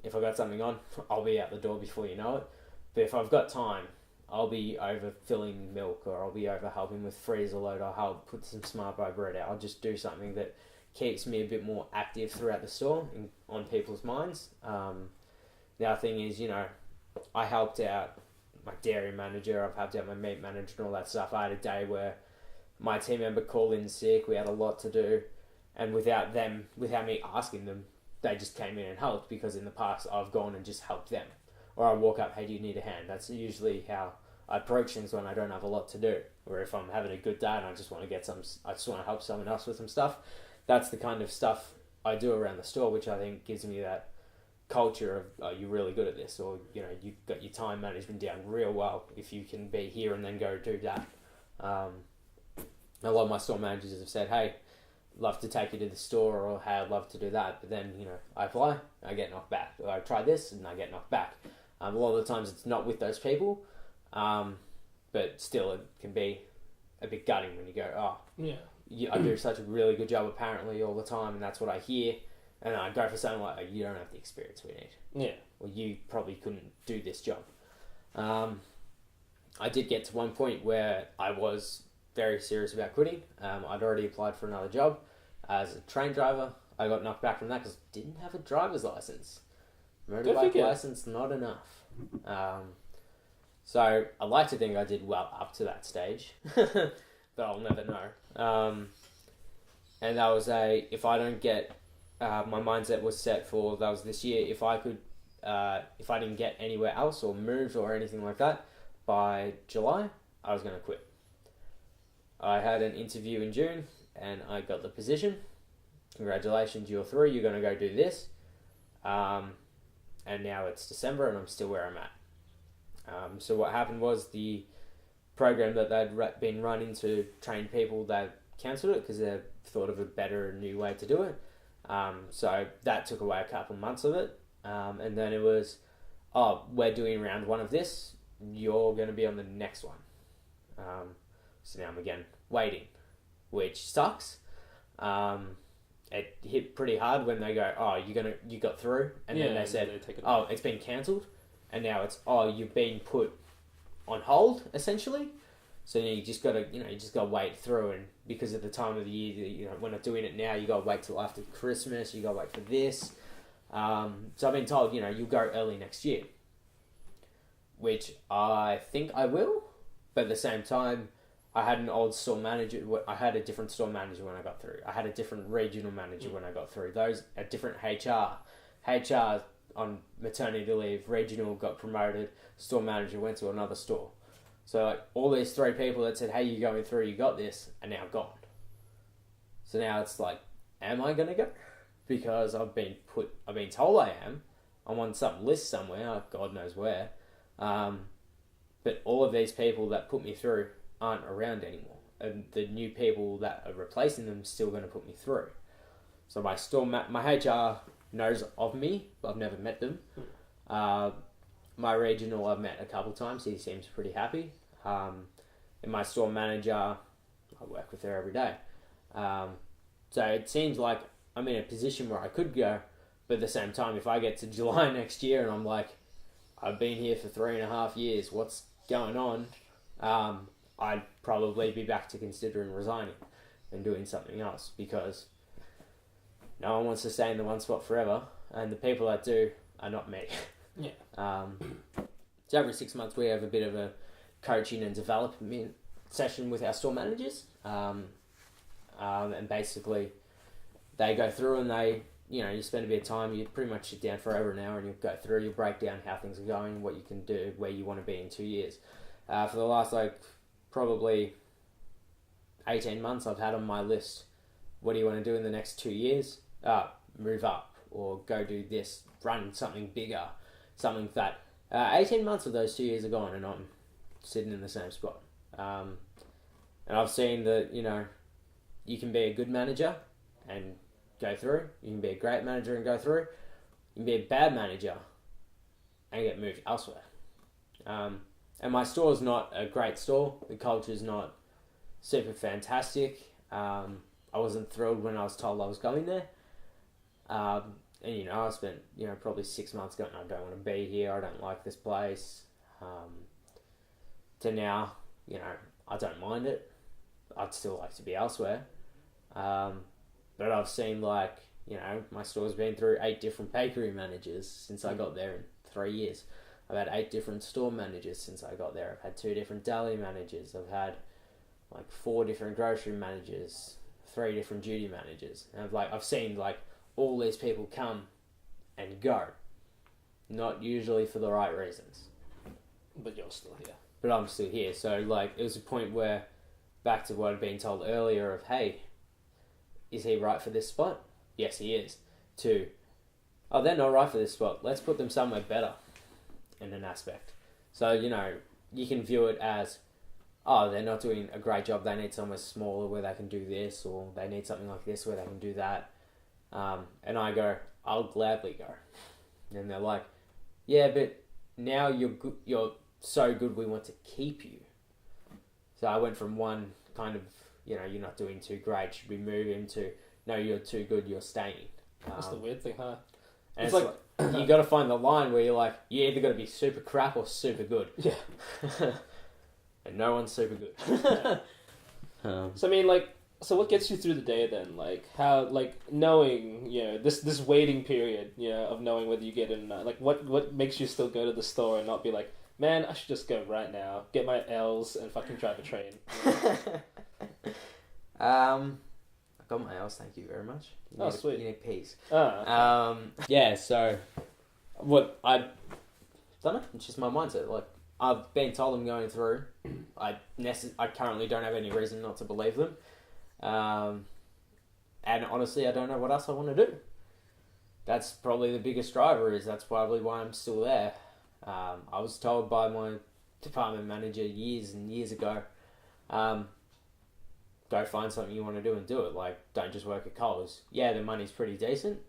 If I've got something on, I'll be out the door before you know it. But if I've got time, I'll be over filling milk, or I'll be over helping with freezer load, or help put some smart buy bread out. I'll just do something that keeps me a bit more active throughout the store and on people's minds. The other thing is, I helped out my dairy manager, I've helped out my meat manager and all that stuff. I had a day where my team member called in sick, we had a lot to do, and without me asking them, they just came in and helped, because in the past I've gone and just helped them. Or I walk up, hey, do you need a hand? That's usually how I approach things when I don't have a lot to do. Or if I'm having a good day and I just want to help someone else with some stuff. That's the kind of stuff I do around the store, which I think gives me that culture of, oh, you're really good at this, or you've got your time management down real well if you can be here and then go do that. A lot of my store managers have said, hey, love to take you to the store, or hey, I'd love to do that, but then I apply, I get knocked back, or I try this and I get knocked back. A lot of the times it's not with those people, but still it can be a bit gutting when you go, I do such a really good job apparently all the time, and that's what I hear, and I go for something like, oh, you don't have the experience we need, or you probably couldn't do this job. I did get to one point where I was very serious about quitting. I'd already applied for another job as a train driver. I got knocked back from that because I didn't have a driver's license. Motorbike license, not enough. So I like to think I did well up to that stage, but I'll never know. And that was if I don't get, my mindset was set for, that was this year, if I didn't get anywhere else or moved or anything like that by July, I was going to quit. I had an interview in June and I got the position. Congratulations, you're through, you're going to go do this. And now it's December and I'm still where I'm at. So what happened was, the program that they'd been running to train people, they cancelled it because they thought of a better new way to do it. So that took away a couple months of it. And then it was, we're doing round one of this, you're going to be on the next one. So now I'm again waiting, which sucks. And it hit pretty hard when they go, oh, you got through, and then they said, oh, it's been cancelled, and now it's, oh, you've been put on hold essentially. So you just gotta wait through, and because of the time of the year, we're not doing it now. You gotta wait till after Christmas. You gotta wait for this. So I've been told, you'll go early next year, which I think I will. But at the same time, I had an old store manager. I had a different store manager when I got through. I had a different regional manager when I got through. Those a different HR. HR on maternity leave. Regional got promoted. Store manager went to another store. So like all these 3 people that said, "Hey, you're going through. You got this," are now gone. So now it's like, am I gonna go? Because I've been told I am. I'm on some list somewhere. God knows where. But all of these people that put me through aren't around anymore, and the new people that are replacing them are still going to put me through. So my HR knows of me, but I've never met them. My regional I've met a couple times. He seems pretty happy. And my store manager, I work with her every day. So it seems like I'm in a position where I could go, but at the same time, if I get to July next year and I'm like, I've been here for 3.5 years, what's going on? I'd probably be back to considering resigning and doing something else, because no one wants to stay in the one spot forever, and the people that do are not me. Yeah. So every 6 months we have a bit of a coaching and development session with our store managers, and basically they go through and they, you spend a bit of time. You pretty much sit down for over an hour and you go through. You break down how things are going, what you can do, where you want to be in 2 years. For the last probably 18 months, I've had on my list, what do you want to do in the next 2 years? Move up, or go do this, run something bigger, something that 18 months of those 2 years are gone and I'm sitting in the same spot. And I've seen that, you can be a good manager and go through. You can be a great manager and go through. You can be a bad manager and get moved elsewhere. And my store's not a great store. The culture's not super fantastic. I wasn't thrilled when I was told I was going there. And I spent probably 6 months going, I don't want to be here. I don't like this place. To now, I don't mind it. I'd still like to be elsewhere. But I've seen my store's been through 8 different bakery managers since I got there in 3 years. I've had 8 different store managers since I got there. I've had 2 different deli managers. I've had 4 different grocery managers, 3 different duty managers. And I've seen all these people come and go, not usually for the right reasons. But you're still here. But I'm still here. So it was a point where, back to what I'd been told earlier of, hey, is he right for this spot? Yes, he is. To, oh, they're not right for this spot. Let's put them somewhere better in an aspect. So, you can view it as, oh, they're not doing a great job. They need somewhere smaller where they can do this, or they need something like this where they can do that. And I go, I'll gladly go. And they're like, yeah, but now you're so good, we want to keep you. So I went from one kind of, you're not doing too great, should we move into, no, you're too good, you're staying. That's the weird thing, huh? And it's you got to find the line where you're like, you either got to be super crap or super good. Yeah. And no one's super good. So so what gets you through the day then? How, knowing, this waiting period, of knowing whether you get in or not. What makes you still go to the store and not be like, man, I should just go right now, get my L's and fucking drive a train. I got my L's, thank you very much. Sweet. You need peas. Okay. Yeah, so what I don't know, it's just my mindset. I've been told I'm going through. I currently don't have any reason not to believe them. And honestly, I don't know what else I want to do. That's probably the biggest driver. That's probably why I'm still there. I was told by my department manager years and years ago, go find something you want to do and do it. Don't just work at Coles. Yeah, the money's pretty decent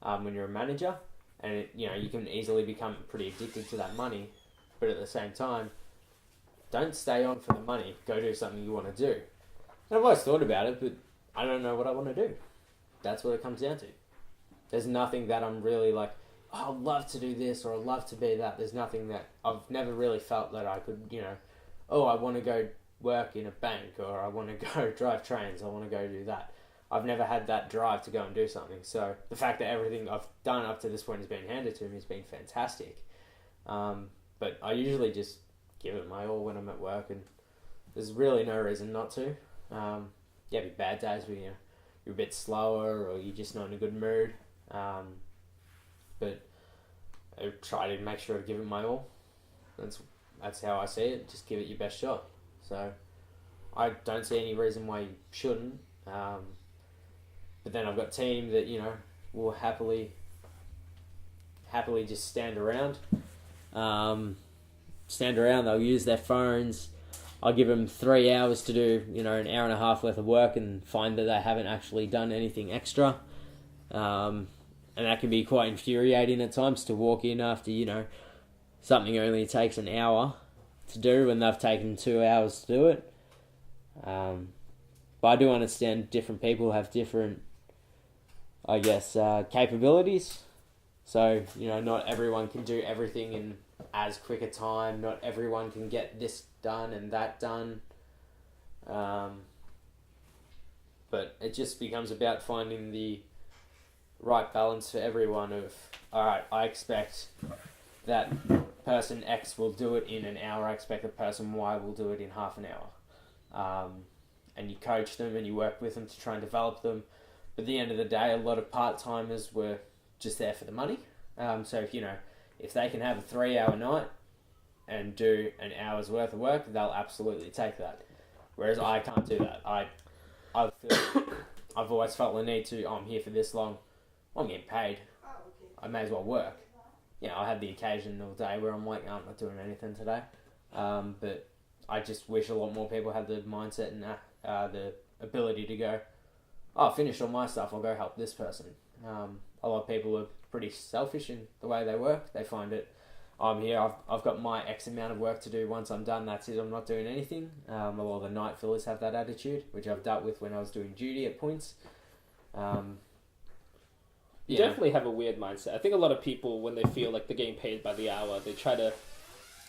when you're a manager, and you can easily become pretty addicted to that money. But at the same time, don't stay on for the money. Go do something you want to do. And I've always thought about it, but I don't know what I want to do. that's what it comes down to. There's nothing that I'm really like, oh, I'd love to do this or I'd love to be that. There's nothing that I've never really felt that I could, oh, I want to go work in a bank or I want to go drive trains. I want to go do that. I've never had that drive to go and do something. So the fact that everything I've done up to this point has been handed to me has been fantastic. But I usually just give it my all when I'm at work, and there's really no reason not to. Be bad days where you're a bit slower or you're just not in a good mood. But I try to make sure to give it my all. That's how I see it. Just give it your best shot. So I don't see any reason why you shouldn't. But then I've got a team that will happily just stand around. They'll use their phones. I'll give them 3 hours to do an hour and a half worth of work and find that they haven't actually done anything extra. And that can be quite infuriating at times to walk in after something only takes an hour to do when they've taken 2 hours to do it. But I do understand different people have different, capabilities. So, not everyone can do everything in as quick a time. Not everyone can get this done and that done. But it just becomes about finding the right balance for everyone of, alright, I expect that person X will do it in an hour. I expect that person Y will do it in half an hour. And you coach them and you work with them to try and develop them. But at the end of the day, a lot of part-timers were just there for the money. So if they can have a 3-hour night and do an hour's worth of work, they'll absolutely take that. Whereas I can't do that. I've always felt the need to, I'm here for this long, I'm getting paid, I may as well work. I had the occasional day where I'm like, I'm not doing anything today. But I just wish a lot more people had the mindset and the ability to go, oh, I finished all my stuff, I'll go help this person. A lot of people are pretty selfish in the way they work. They find it, I'm here, I've got my X amount of work to do. Once I'm done, that's it, I'm not doing anything. A lot of the night fillers have that attitude, which I've dealt with when I was doing duty at points. You definitely have a weird mindset. I think a lot of people, when they feel like they're getting paid by the hour, they try to,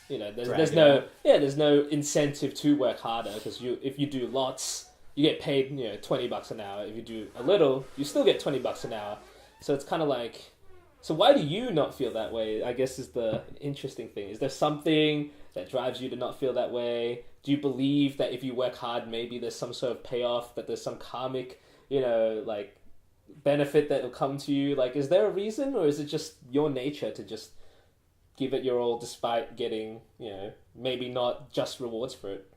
there's no incentive to work harder, because if you do lots, you get paid $20 an hour. If you do a little, you still get $20 an hour. So it's kind of like, so why do you not feel that way? I guess is the interesting thing. Is there something that drives you to not feel that way? Do you believe that if you work hard, maybe there's some sort of payoff, that there's some karmic, benefit that will come to you? Like, is there a reason, or is it just your nature to just give it your all despite getting, maybe not just rewards for it?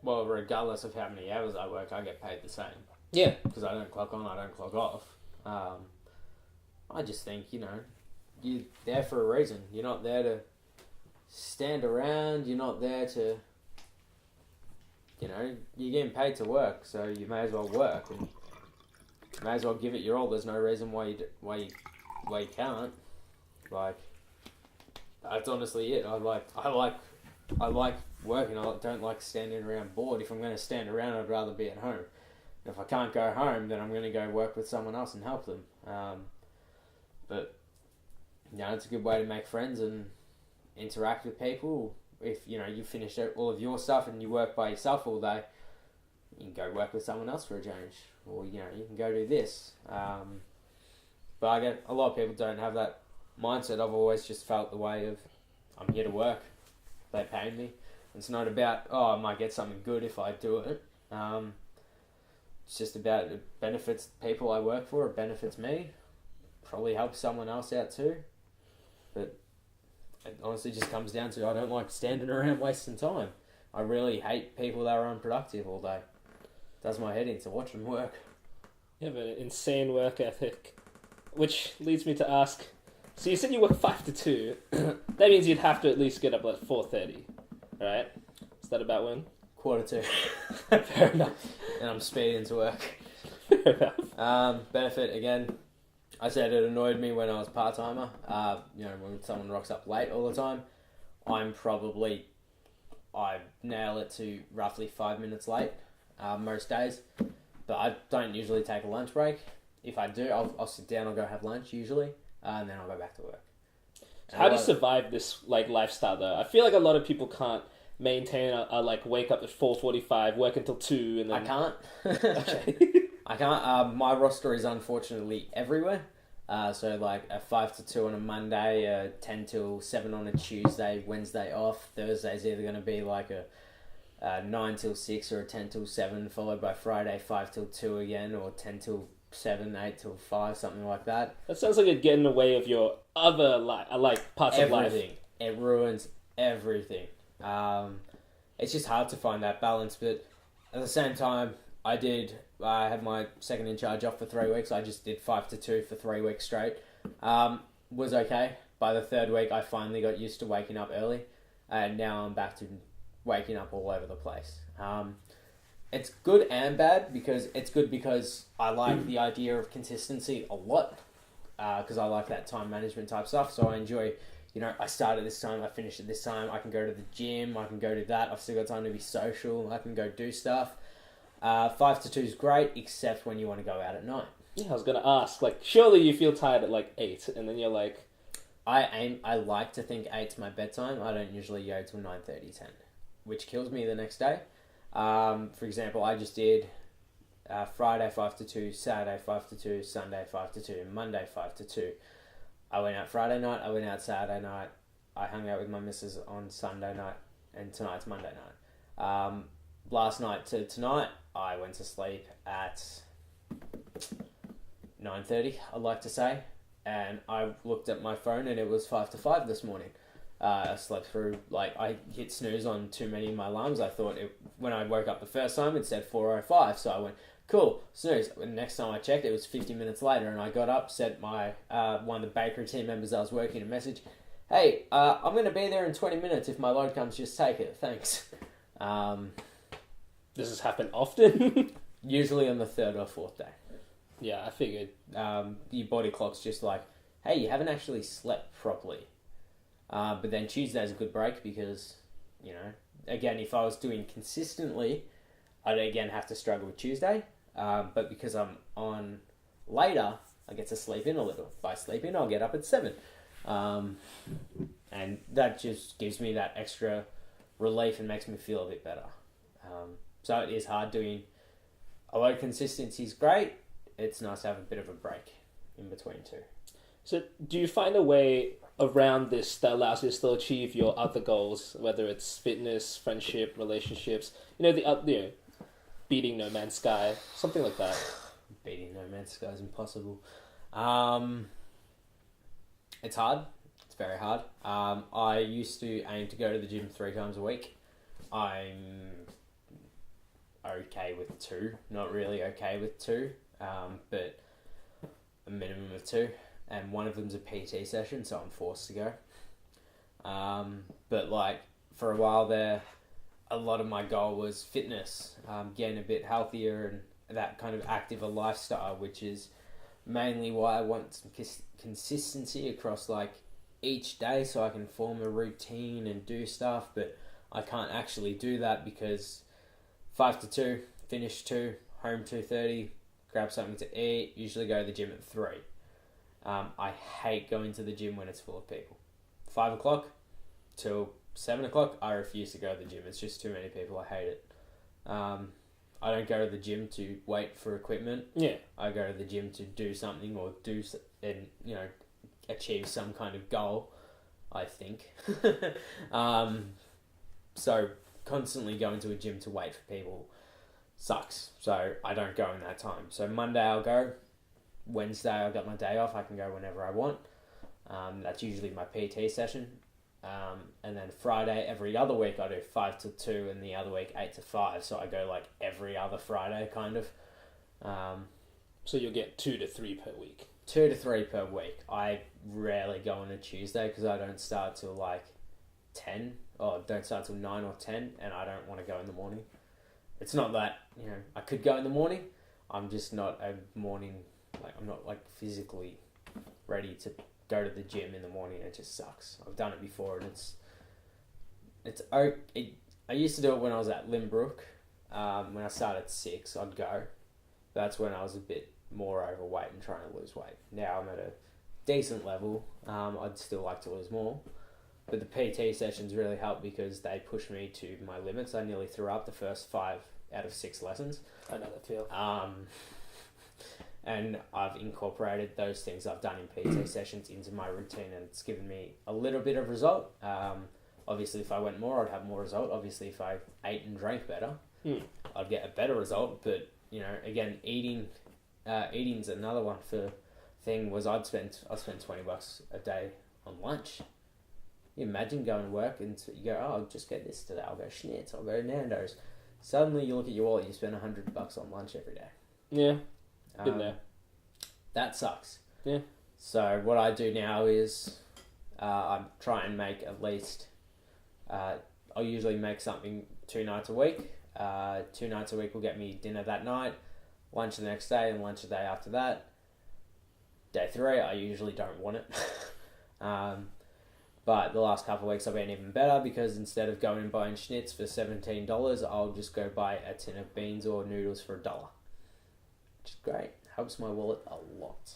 Well, regardless of how many hours I work, I get paid the same. Yeah. Because I don't clock on, I don't clock off. I just think, you're there for a reason. You're not there to stand around. You're not there to, you're getting paid to work, so you may as well work and you may as well give it your all. There's no reason why you can't. Like, that's honestly it. I like working. I don't like standing around bored. If I'm going to stand around, I'd rather be at home. If I can't go home, then I'm going to go work with someone else and help them. But it's a good way to make friends and interact with people. If you finish all of your stuff and you work by yourself all day, you can go work with someone else for a change, or you can go do this. But I get a lot of people don't have that mindset. I've always just felt the way of, I'm here to work. They pay me. It's not about, oh, I might get something good if I do it. It's just about, it benefits people I work for, it benefits me, probably helps someone else out too. But it honestly just comes down to, I don't like standing around wasting time. I really hate people that are unproductive all day. It does my head in to watch them work. You have an insane work ethic, which leads me to ask, so you said you work 5 to 2. That means you'd have to at least get up at 4:30, right? Is that about when? 1:45. Fair enough. And I'm speeding to work. Fair enough. Benefit, again, I said it annoyed me when I was part-timer. When someone rocks up late all the time, I nail it to roughly 5 minutes late most days. But I don't usually take a lunch break. if I do, I'll sit down, I'll go have lunch usually, and then I'll go back to work. And How do you survive this like lifestyle though? I feel like a lot of people can't maintain a like wake up at 4:45, work until 2, and then I can't. Okay. I can't. My roster is unfortunately everywhere. So like a 5 to 2 on a Monday, a 10 till 7 on a Tuesday, Wednesday off. Thursday's either going to be like a 9 till 6 or a 10 till 7, followed by Friday 5 till 2 again, or 10 till 7, 8 till 5, something like that. That sounds like a get in the way of your other like parts of life. Everything. It ruins everything. It's just hard to find that balance, but at the same time, I had my second in charge off for 3 weeks. I just did 5 to 2 for 3 weeks straight. Was okay. By the third week, I finally got used to waking up early, and now I'm back to waking up all over the place. It's good and bad, because it's good because I like the idea of consistency a lot, because I like that time management type stuff. So I enjoy, I start at this time, I finish at this time, I can go to the gym, I can go do that, I've still got time to be social, I can go do stuff. 5 to 2 is great, except when you want to go out at night. Yeah, I was gonna ask. Like, surely you feel tired at like 8, and then you're like, I like to think 8's my bedtime. I don't usually go till 9:30, 10, which kills me the next day. For example, I just did Friday 5 to 2, Saturday 5 to 2, Sunday 5 to 2, Monday 5 to 2. I went out Friday night, I went out Saturday night, I hung out with my missus on Sunday night, and tonight's Monday night. Last night to tonight, I went to sleep at 9:30, I'd like to say, and I looked at my phone and it was 5 to 5 this morning. I slept through, I hit snooze on too many of my alarms. I thought when I woke up the first time, it said 4:05, so I went, cool, snooze. And next time I checked, it was 50 minutes later, and I got up, sent my one of the bakery team members I was working a message, hey, I'm going to be there in 20 minutes. If my load comes, just take it, thanks. does this happen often? Usually on the third or fourth day. Yeah, I figured. Your body clock's just like, hey, you haven't actually slept properly. But then Tuesday's a good break because, again, if I was doing consistently, I'd again have to struggle with Tuesday. But because I'm on later, I get to sleep in a little. If I sleep in, I'll get up at 7. And that just gives me that extra relief and makes me feel a bit better. So it is hard doing, although consistency is great, it's nice to have a bit of a break in between too. So do you find a way around this that allows you to still achieve your other goals, whether it's fitness, friendship, relationships, beating No Man's Sky, something like that? Beating No Man's Sky is impossible. It's hard. It's very hard. I used to aim to go to the gym 3 times a week. I'm okay with 2. Not really okay with 2, but a minimum of 2. And one of them's a PT session, so I'm forced to go. But for a while there, a lot of my goal was fitness, getting a bit healthier and that kind of active a lifestyle, which is mainly why I want some consistency across each day, so I can form a routine and do stuff. But I can't actually do that because 5 to 2, finish 2, home 2:30, grab something to eat. Usually go to the gym at 3. I hate going to the gym when it's full of people. 5 o'clock till 7 o'clock, I refuse to go to the gym. It's just too many people. I hate it. I don't go to the gym to wait for equipment. Yeah. I go to the gym to do something or achieve some kind of goal, I think. So constantly going to a gym to wait for people sucks. So I don't go in that time. So Monday I'll go. Wednesday I've got my day off. I can go whenever I want. That's usually my PT session. And then Friday, every other week I do 5 to 2, and the other week 8 to 5. So I go every other Friday kind of. So you'll get 2 to 3 per week. 2 to 3 per week. I rarely go on a Tuesday because I don't start till 10, or don't start till 9 or 10, and I don't want to go in the morning. It's not that, I could go in the morning. I'm just not a morning, I'm not physically ready to go to the gym in the morning. It just sucks. I've done it before, and I used to do it when I was at Limbrook. When I started at 6, I'd go. That's when I was a bit more overweight and trying to lose weight. Now I'm at a decent level. I'd still like to lose more. But the PT sessions really helped because they pushed me to my limits. I nearly threw up the first 5 out of 6 lessons. I know that feel. And I've incorporated those things I've done in PT sessions into my routine, and it's given me a little bit of result. Obviously, if I went more, I'd have more result. Obviously, if I ate and drank better, I'd get a better result. But, you know, again, eating's another one for thing was I spent $20 a day on lunch. You imagine going to work and you go, oh, I'll just get this today. I'll go Schnitz. I'll go Nando's. Suddenly you look at your wallet, you spend $100 on lunch every day. Yeah, been there. That sucks. Yeah. So what I do now is I try and make at least. I'll usually make something 2 nights a week. 2 nights a week will get me dinner that night, lunch the next day, and lunch the day after that. Day 3, I usually don't want it. But the last couple of weeks I've been even better because instead of going and buying Schnitz for $17, I'll just go buy a tin of beans or noodles for $1. Which is great. Helps my wallet a lot.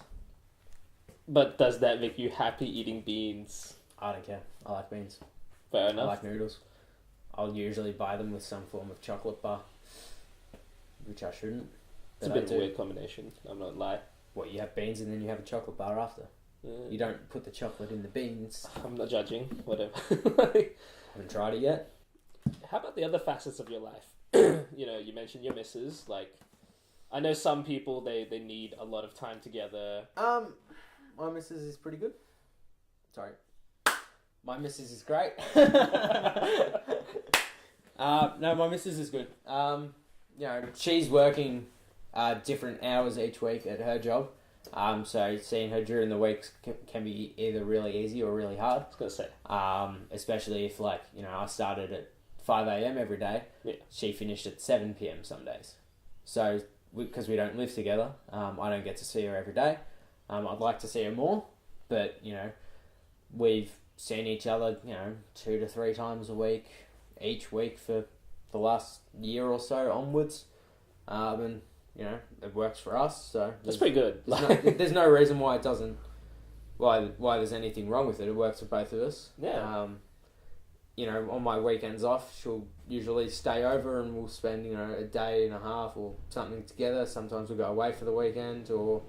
But does that make you happy eating beans? I don't care. I like beans. Fair enough. I like noodles. I'll usually buy them with some form of chocolate bar. Which I shouldn't. It's a bit of a weird combination, I'm not lie. What, you have beans and then you have a chocolate bar after? You don't put the chocolate in the beans. I'm not judging, whatever. Haven't tried it yet. How about the other facets of your life? You know, you mentioned your missus. Like, I know some people, they need a lot of time together. My missus is pretty good. Sorry. My missus is great. No, my missus is good. You know, she's working different hours each week at her job. So seeing her during the weeks can be either really easy or really hard. I was going to say. Especially if, like, you know, I started at 5 a.m. every day. Yeah. She finished at 7 p.m. some days. So, because we don't live together, I don't get to see her every day. I'd like to see her more, but, you know, we've seen each other, you know, 2 to 3 times a week, each week for the last year or so onwards. And, you know, it works for us, so... That's pretty good. There's no reason why it doesn't... Why there's anything wrong with it. It works for both of us. Yeah. You know, on my weekends off, she'll usually stay over and we'll spend, you know, a day and a half or something together. Sometimes we'll go away for the weekend, or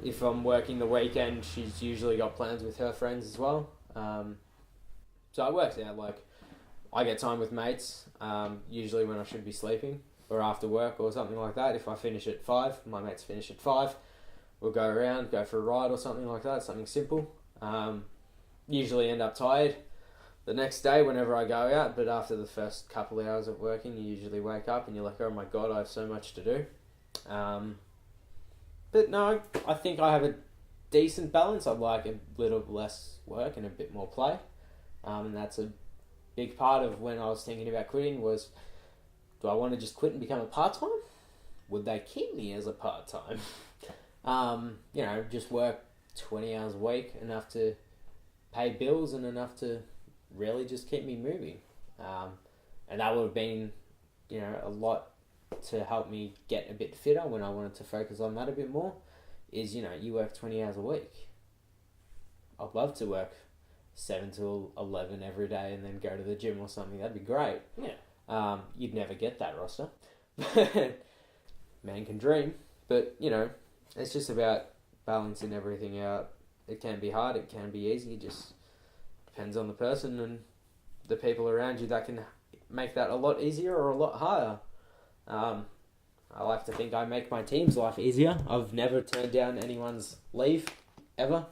if I'm working the weekend, she's usually got plans with her friends as well. So it works out. Like, I get time with mates, usually when I should be sleeping, or after work or something like that. If I finish at 5, my mates finish at 5, we'll go around, go for a ride or something like that, something simple. Usually end up tired the next day whenever I go out, but after the first couple of hours of working, you usually wake up and you're like, oh my god, I have so much to do. But no, I think I have a decent balance. I'd like a little less work and a bit more play. And that's a big part of when I was thinking about quitting was, do I want to just quit and become a part-time? Would they keep me as a part-time? You know, just work 20 hours a week, enough to pay bills and enough to really just keep me moving. And that would have been, you know, a lot to help me get a bit fitter when I wanted to focus on that a bit more, is, you know, you work 20 hours a week. I'd love to work 7 till 11 every day and then go to the gym or something. That'd be great. Yeah. You'd never get that roster. Man can dream. But, you know, it's just about balancing everything out. It can be hard, it can be easy. It just depends on the person and the people around you that can make that a lot easier or a lot harder. I like to think I make my team's life easier. I've never turned down anyone's leave, ever.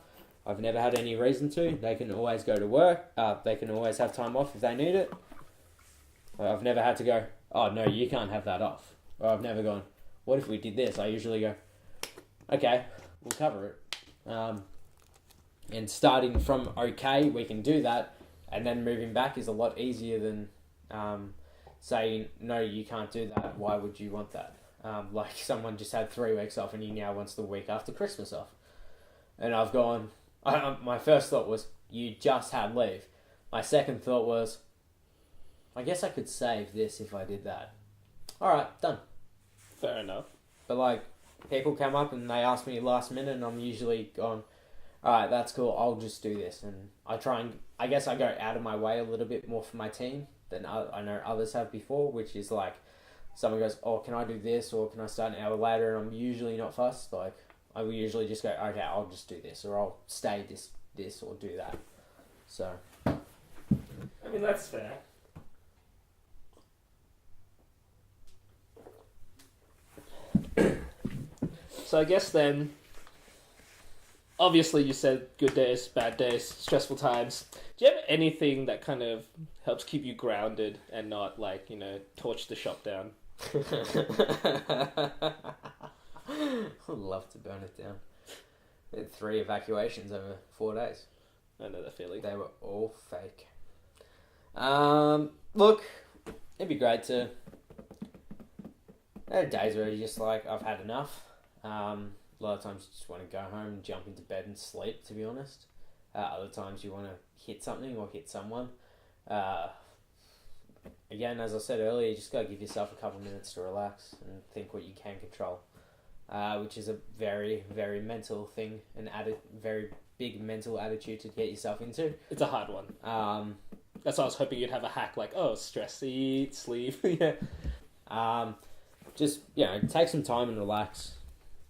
I've never had any reason to. They can always go to work. They can always have time off if they need it. I've never had to go, oh no, you can't have that off. Or I've never gone, what if we did this? I usually go, okay, we'll cover it. And starting from okay, we can do that, and then moving back is a lot easier than saying, no, you can't do that. Why would you want that? Like someone just had 3 weeks off and he now wants the week after Christmas off. And I've gone, my first thought was, you just had leave. My second thought was, I guess I could save this if I did that. Alright, done. Fair enough. But like, people come up and they ask me last minute, and I'm usually going, alright, that's cool, I'll just do this. And I guess I go out of my way a little bit more for my team than I know others have before, which is like, someone goes, oh, can I do this, or can I start an hour later? And I'm usually not fussed. Like, I will usually just go, okay, I'll just do this, or I'll stay this, or do that. So, I mean, that's fair. So I guess then, obviously you said good days, bad days, stressful times. Do you have anything that kind of helps keep you grounded and not like, torch the shop down? I'd love to burn it down. We had 3 evacuations over 4 days. I know that feeling. They were all fake. Look, it'd be great to... There are days where you're just like, I've had enough. A lot of times you just want to go home and jump into bed and sleep, to be honest. Other times you want to hit something or hit someone. Again, as I said earlier, you just got to give yourself a couple minutes to relax and think what you can control. Which is a very, very mental thing, and very big mental attitude to get yourself into. It's a hard one. That's why I was hoping you'd have a hack like, stress, eat, sleep. Yeah. Just, take some time and relax.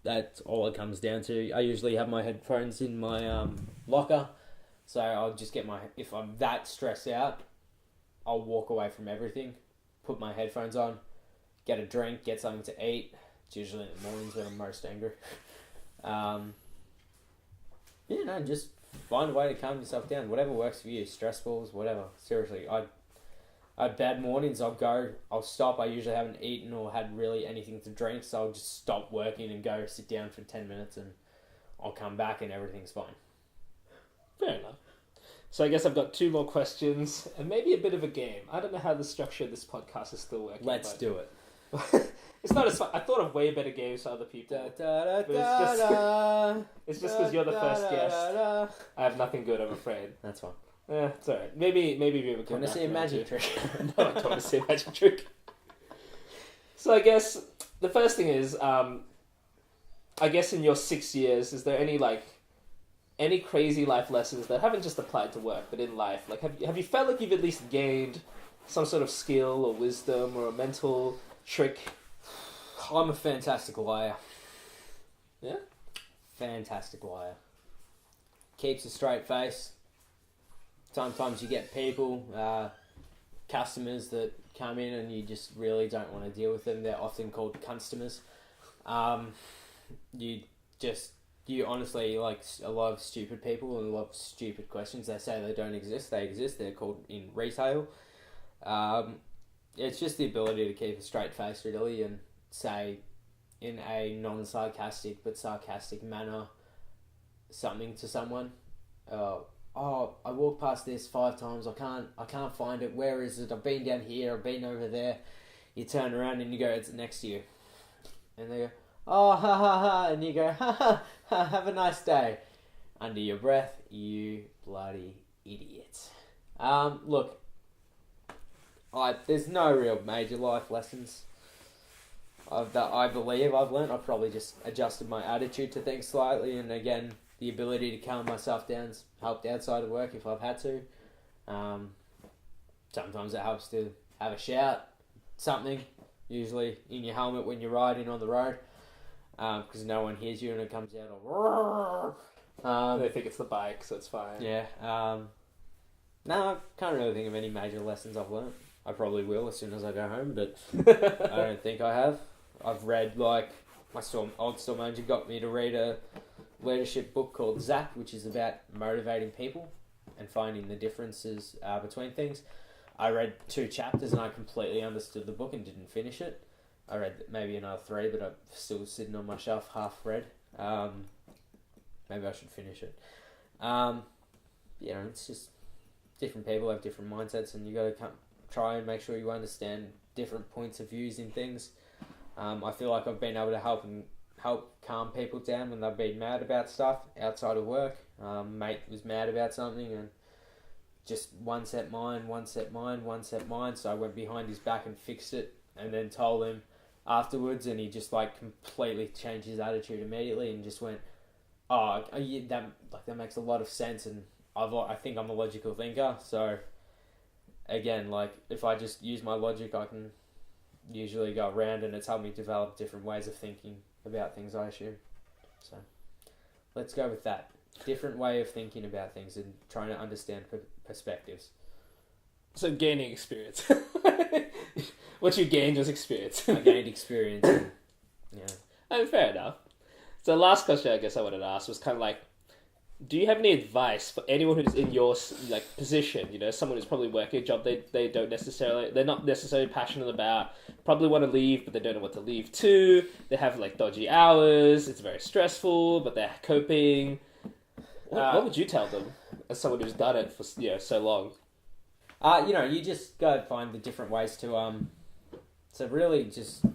That's all it comes down to. I usually have my headphones in my locker, so I'll just if I'm that stressed out, I'll walk away from everything, put my headphones on, get a drink, get something to eat. It's usually in the mornings when I'm most angry. Just find a way to calm yourself down. Whatever works for you. Stress balls, whatever. Seriously, I have bad mornings. I'll stop. I usually haven't eaten or had really anything to drink, so I'll just stop working and go sit down for 10 minutes, and I'll come back and everything's fine. Fair enough. So I guess I've got 2 more questions and maybe a bit of a game. I don't know how the structure of this podcast is still working. Let's do it. It's not as fun. I thought of way better games for other people. It's just because you're the first guest. I have nothing good, I'm afraid. That's fine. Yeah, it's alright. Maybe we will come back. Do you want to see a magic trick? No, I don't want to see a magic trick. So I guess the first thing is, I guess in your 6 years, is there any crazy life lessons that haven't just applied to work, but in life? Like, have you felt like you've at least gained some sort of skill or wisdom or a mental trick? I'm a fantastic liar. Yeah? Fantastic liar. Keeps a straight face. Sometimes you get people, customers that come in and you just really don't want to deal with them. They're often called customers. You honestly, like a lot of stupid people and a lot of stupid questions. They say they don't exist. They exist. They're called in retail. It's just the ability to keep a straight face, really, and say in a non-sarcastic but sarcastic manner something to someone. I walked past this 5 times. I can't find it. Where is it? I've been down here. I've been over there. You turn around and you go, it's next to you. And they go, oh, ha, ha, ha. And you go, ha, ha, ha, have a nice day. Under your breath, you bloody idiot. Look, there's no real major life lessons that I believe I've learned. I've probably just adjusted my attitude to things slightly, and again, the ability to calm myself down's helped outside of work if I've had to. Sometimes it helps to have a shout, something, usually in your helmet when you're riding on the road, because no one hears you and it comes out of... They think it's the bike, so it's fine. Yeah. No, I can't really think of any major lessons I've learned. I probably will as soon as I go home, but I don't think I have. I've read, my old store manager got me to read a leadership book called Zap, which is about motivating people and finding the differences between things. I read 2 chapters and I completely understood the book and didn't finish it. I read maybe another 3, but I'm still sitting on my shelf half read. Maybe I should finish it. It's just different people have different mindsets, and you got to try and make sure you understand different points of views in things. I feel like I've been able to help calm people down when they've been mad about stuff outside of work. Mate was mad about something and just one set mine. So I went behind his back and fixed it, and then told him, afterwards, and he just like completely changed his attitude immediately and just went, "Oh, yeah, that makes a lot of sense." And I think I'm a logical thinker, so again, like if I just use my logic, I can usually go around, and it's helped me develop different ways of thinking about things, I assume. So let's go with that. Different way of thinking about things and trying to understand perspectives. So gaining experience. What you gained was experience. I gained experience. And, yeah. Fair enough. So the last question I guess I wanted to ask was kind of like, do you have any advice for anyone who's in your like position? You know, someone who's probably working a job they're not necessarily passionate about, probably want to leave, but they don't know what to leave to. They have like dodgy hours. It's very stressful, but they're coping. What would you tell them as someone who's done it for so long? You just go find the different ways to really just,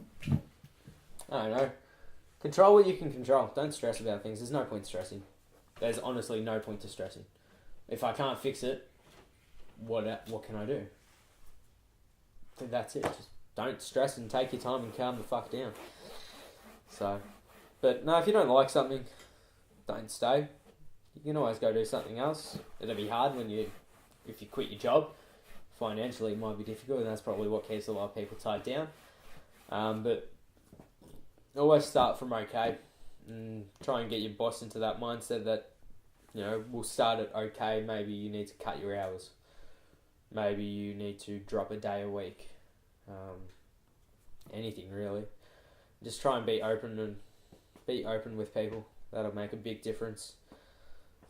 I don't know, control what you can control. Don't stress about things. There's no point stressing. There's honestly no point to stressing. If I can't fix it, what can I do? I think that's it. Just don't stress and take your time and calm the fuck down. So, but no, if you don't like something, don't stay. You can always go do something else. It'll be hard if you quit your job. Financially, it might be difficult, and that's probably what keeps a lot of people tied down. But always start from okay, and try and get your boss into that mindset that, we'll start at okay. Maybe you need to cut your hours. Maybe you need to drop a day a week. Anything really. Just try and be open with people. That'll make a big difference.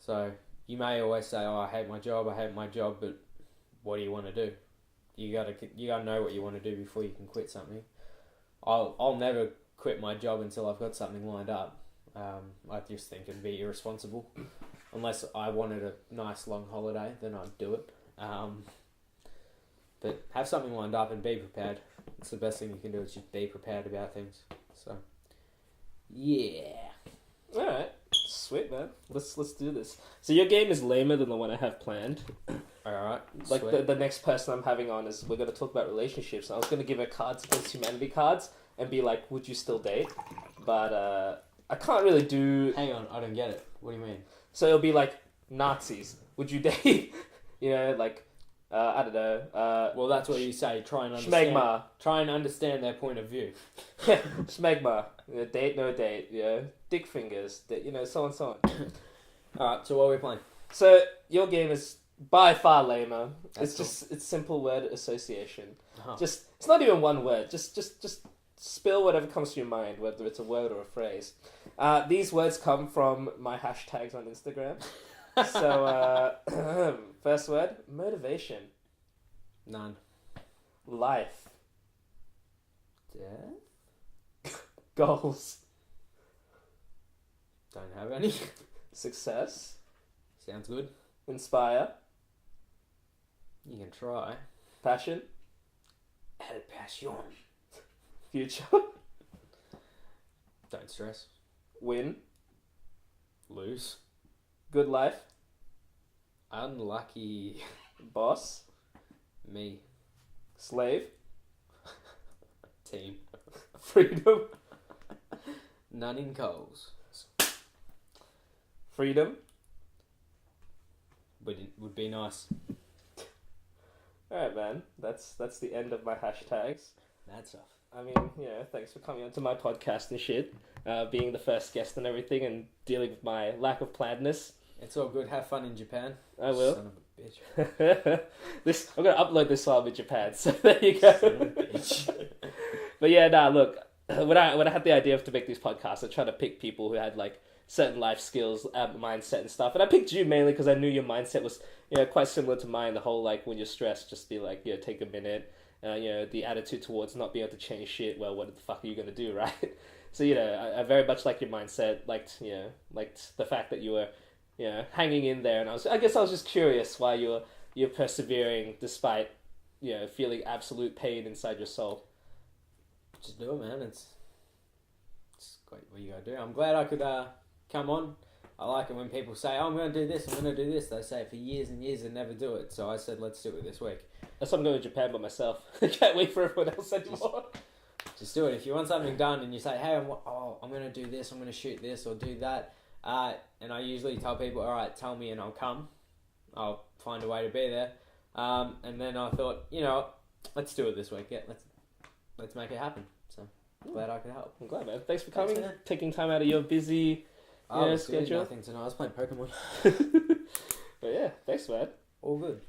So you may always say, "Oh, I hate my job," but what do you want to do? You gotta know what you want to do before you can quit something. I'll never quit my job until I've got something lined up. I just think it'd be irresponsible. Unless I wanted a nice long holiday, then I'd do it. But have something lined up and be prepared. It's the best thing you can do, is just be prepared about things. So, yeah. Alright. Sweet, man. Let's do this. So your game is lamer than the one I have planned. Alright. Like the next person I'm having on is, we're going to talk about relationships. I was going to give her Cards Against Humanity cards and be like, would you still date? But I can't really do... Hang on, I don't get it. What do you mean? So it'll be like, Nazis. Would you date? I don't know. Well, that's what you say. Try and understand. Schmegma. Try and understand their point of view. Schmegma. Date, no date. Dick fingers. So on. Alright, so what are we playing? So your game is by far lamer. That's It's simple word association. Uh-huh. It's not even one word. Just spill whatever comes to your mind, whether it's a word or a phrase. These words come from my hashtags on Instagram. So, first word, motivation. None. Life. Death? Goals. Don't have any. Success. Sounds good. Inspire. You can try. Passion. El passion. Future. Don't stress. Win. Lose. Good life. Unlucky. Boss. Me. Slave. Team. Freedom. None in coals. Freedom. Would be nice. Alright, man. That's the end of my hashtags. That's tough. I mean, thanks for coming onto my podcast and shit. Being the first guest and everything, and dealing with my lack of plannedness. It's all good. Have fun in Japan. I will. Son of a bitch. I'm going to upload this while I'm in Japan, so there you go. Son of a bitch. But look, when I had the idea to make these podcasts, I tried to pick people who had like certain life skills, mindset and stuff. And I picked you mainly because I knew your mindset was quite similar to mine. The whole like, when you're stressed, just be like, take a minute. The attitude towards not being able to change shit. Well, what the fuck are you going to do, right? So, I very much like your mindset, liked the fact that you were, hanging in there. And I guess I was just curious why you're persevering despite, feeling absolute pain inside your soul. Just do it, man. It's great what you gotta do. I'm glad I could come on. I like it when people say, "Oh, I'm going to do this, I'm going to do this." They say it for years and years and never do it. So I said, let's do it this week. That's why I'm going to Japan by myself. I can't wait for everyone else anymore. Just do it. If you want something done and you say, hey, I'm going to do this, I'm going to shoot this or do that. And I usually tell people, all right, tell me and I'll come. I'll find a way to be there. And then I thought, let's do it this week. Yeah, let's make it happen. So glad I could help. I'm glad, man. Thanks for coming, Thanks, man. Taking time out of your busy I was doing schedule. nothing tonight. I was playing Pokemon. But yeah, thanks, man. All good.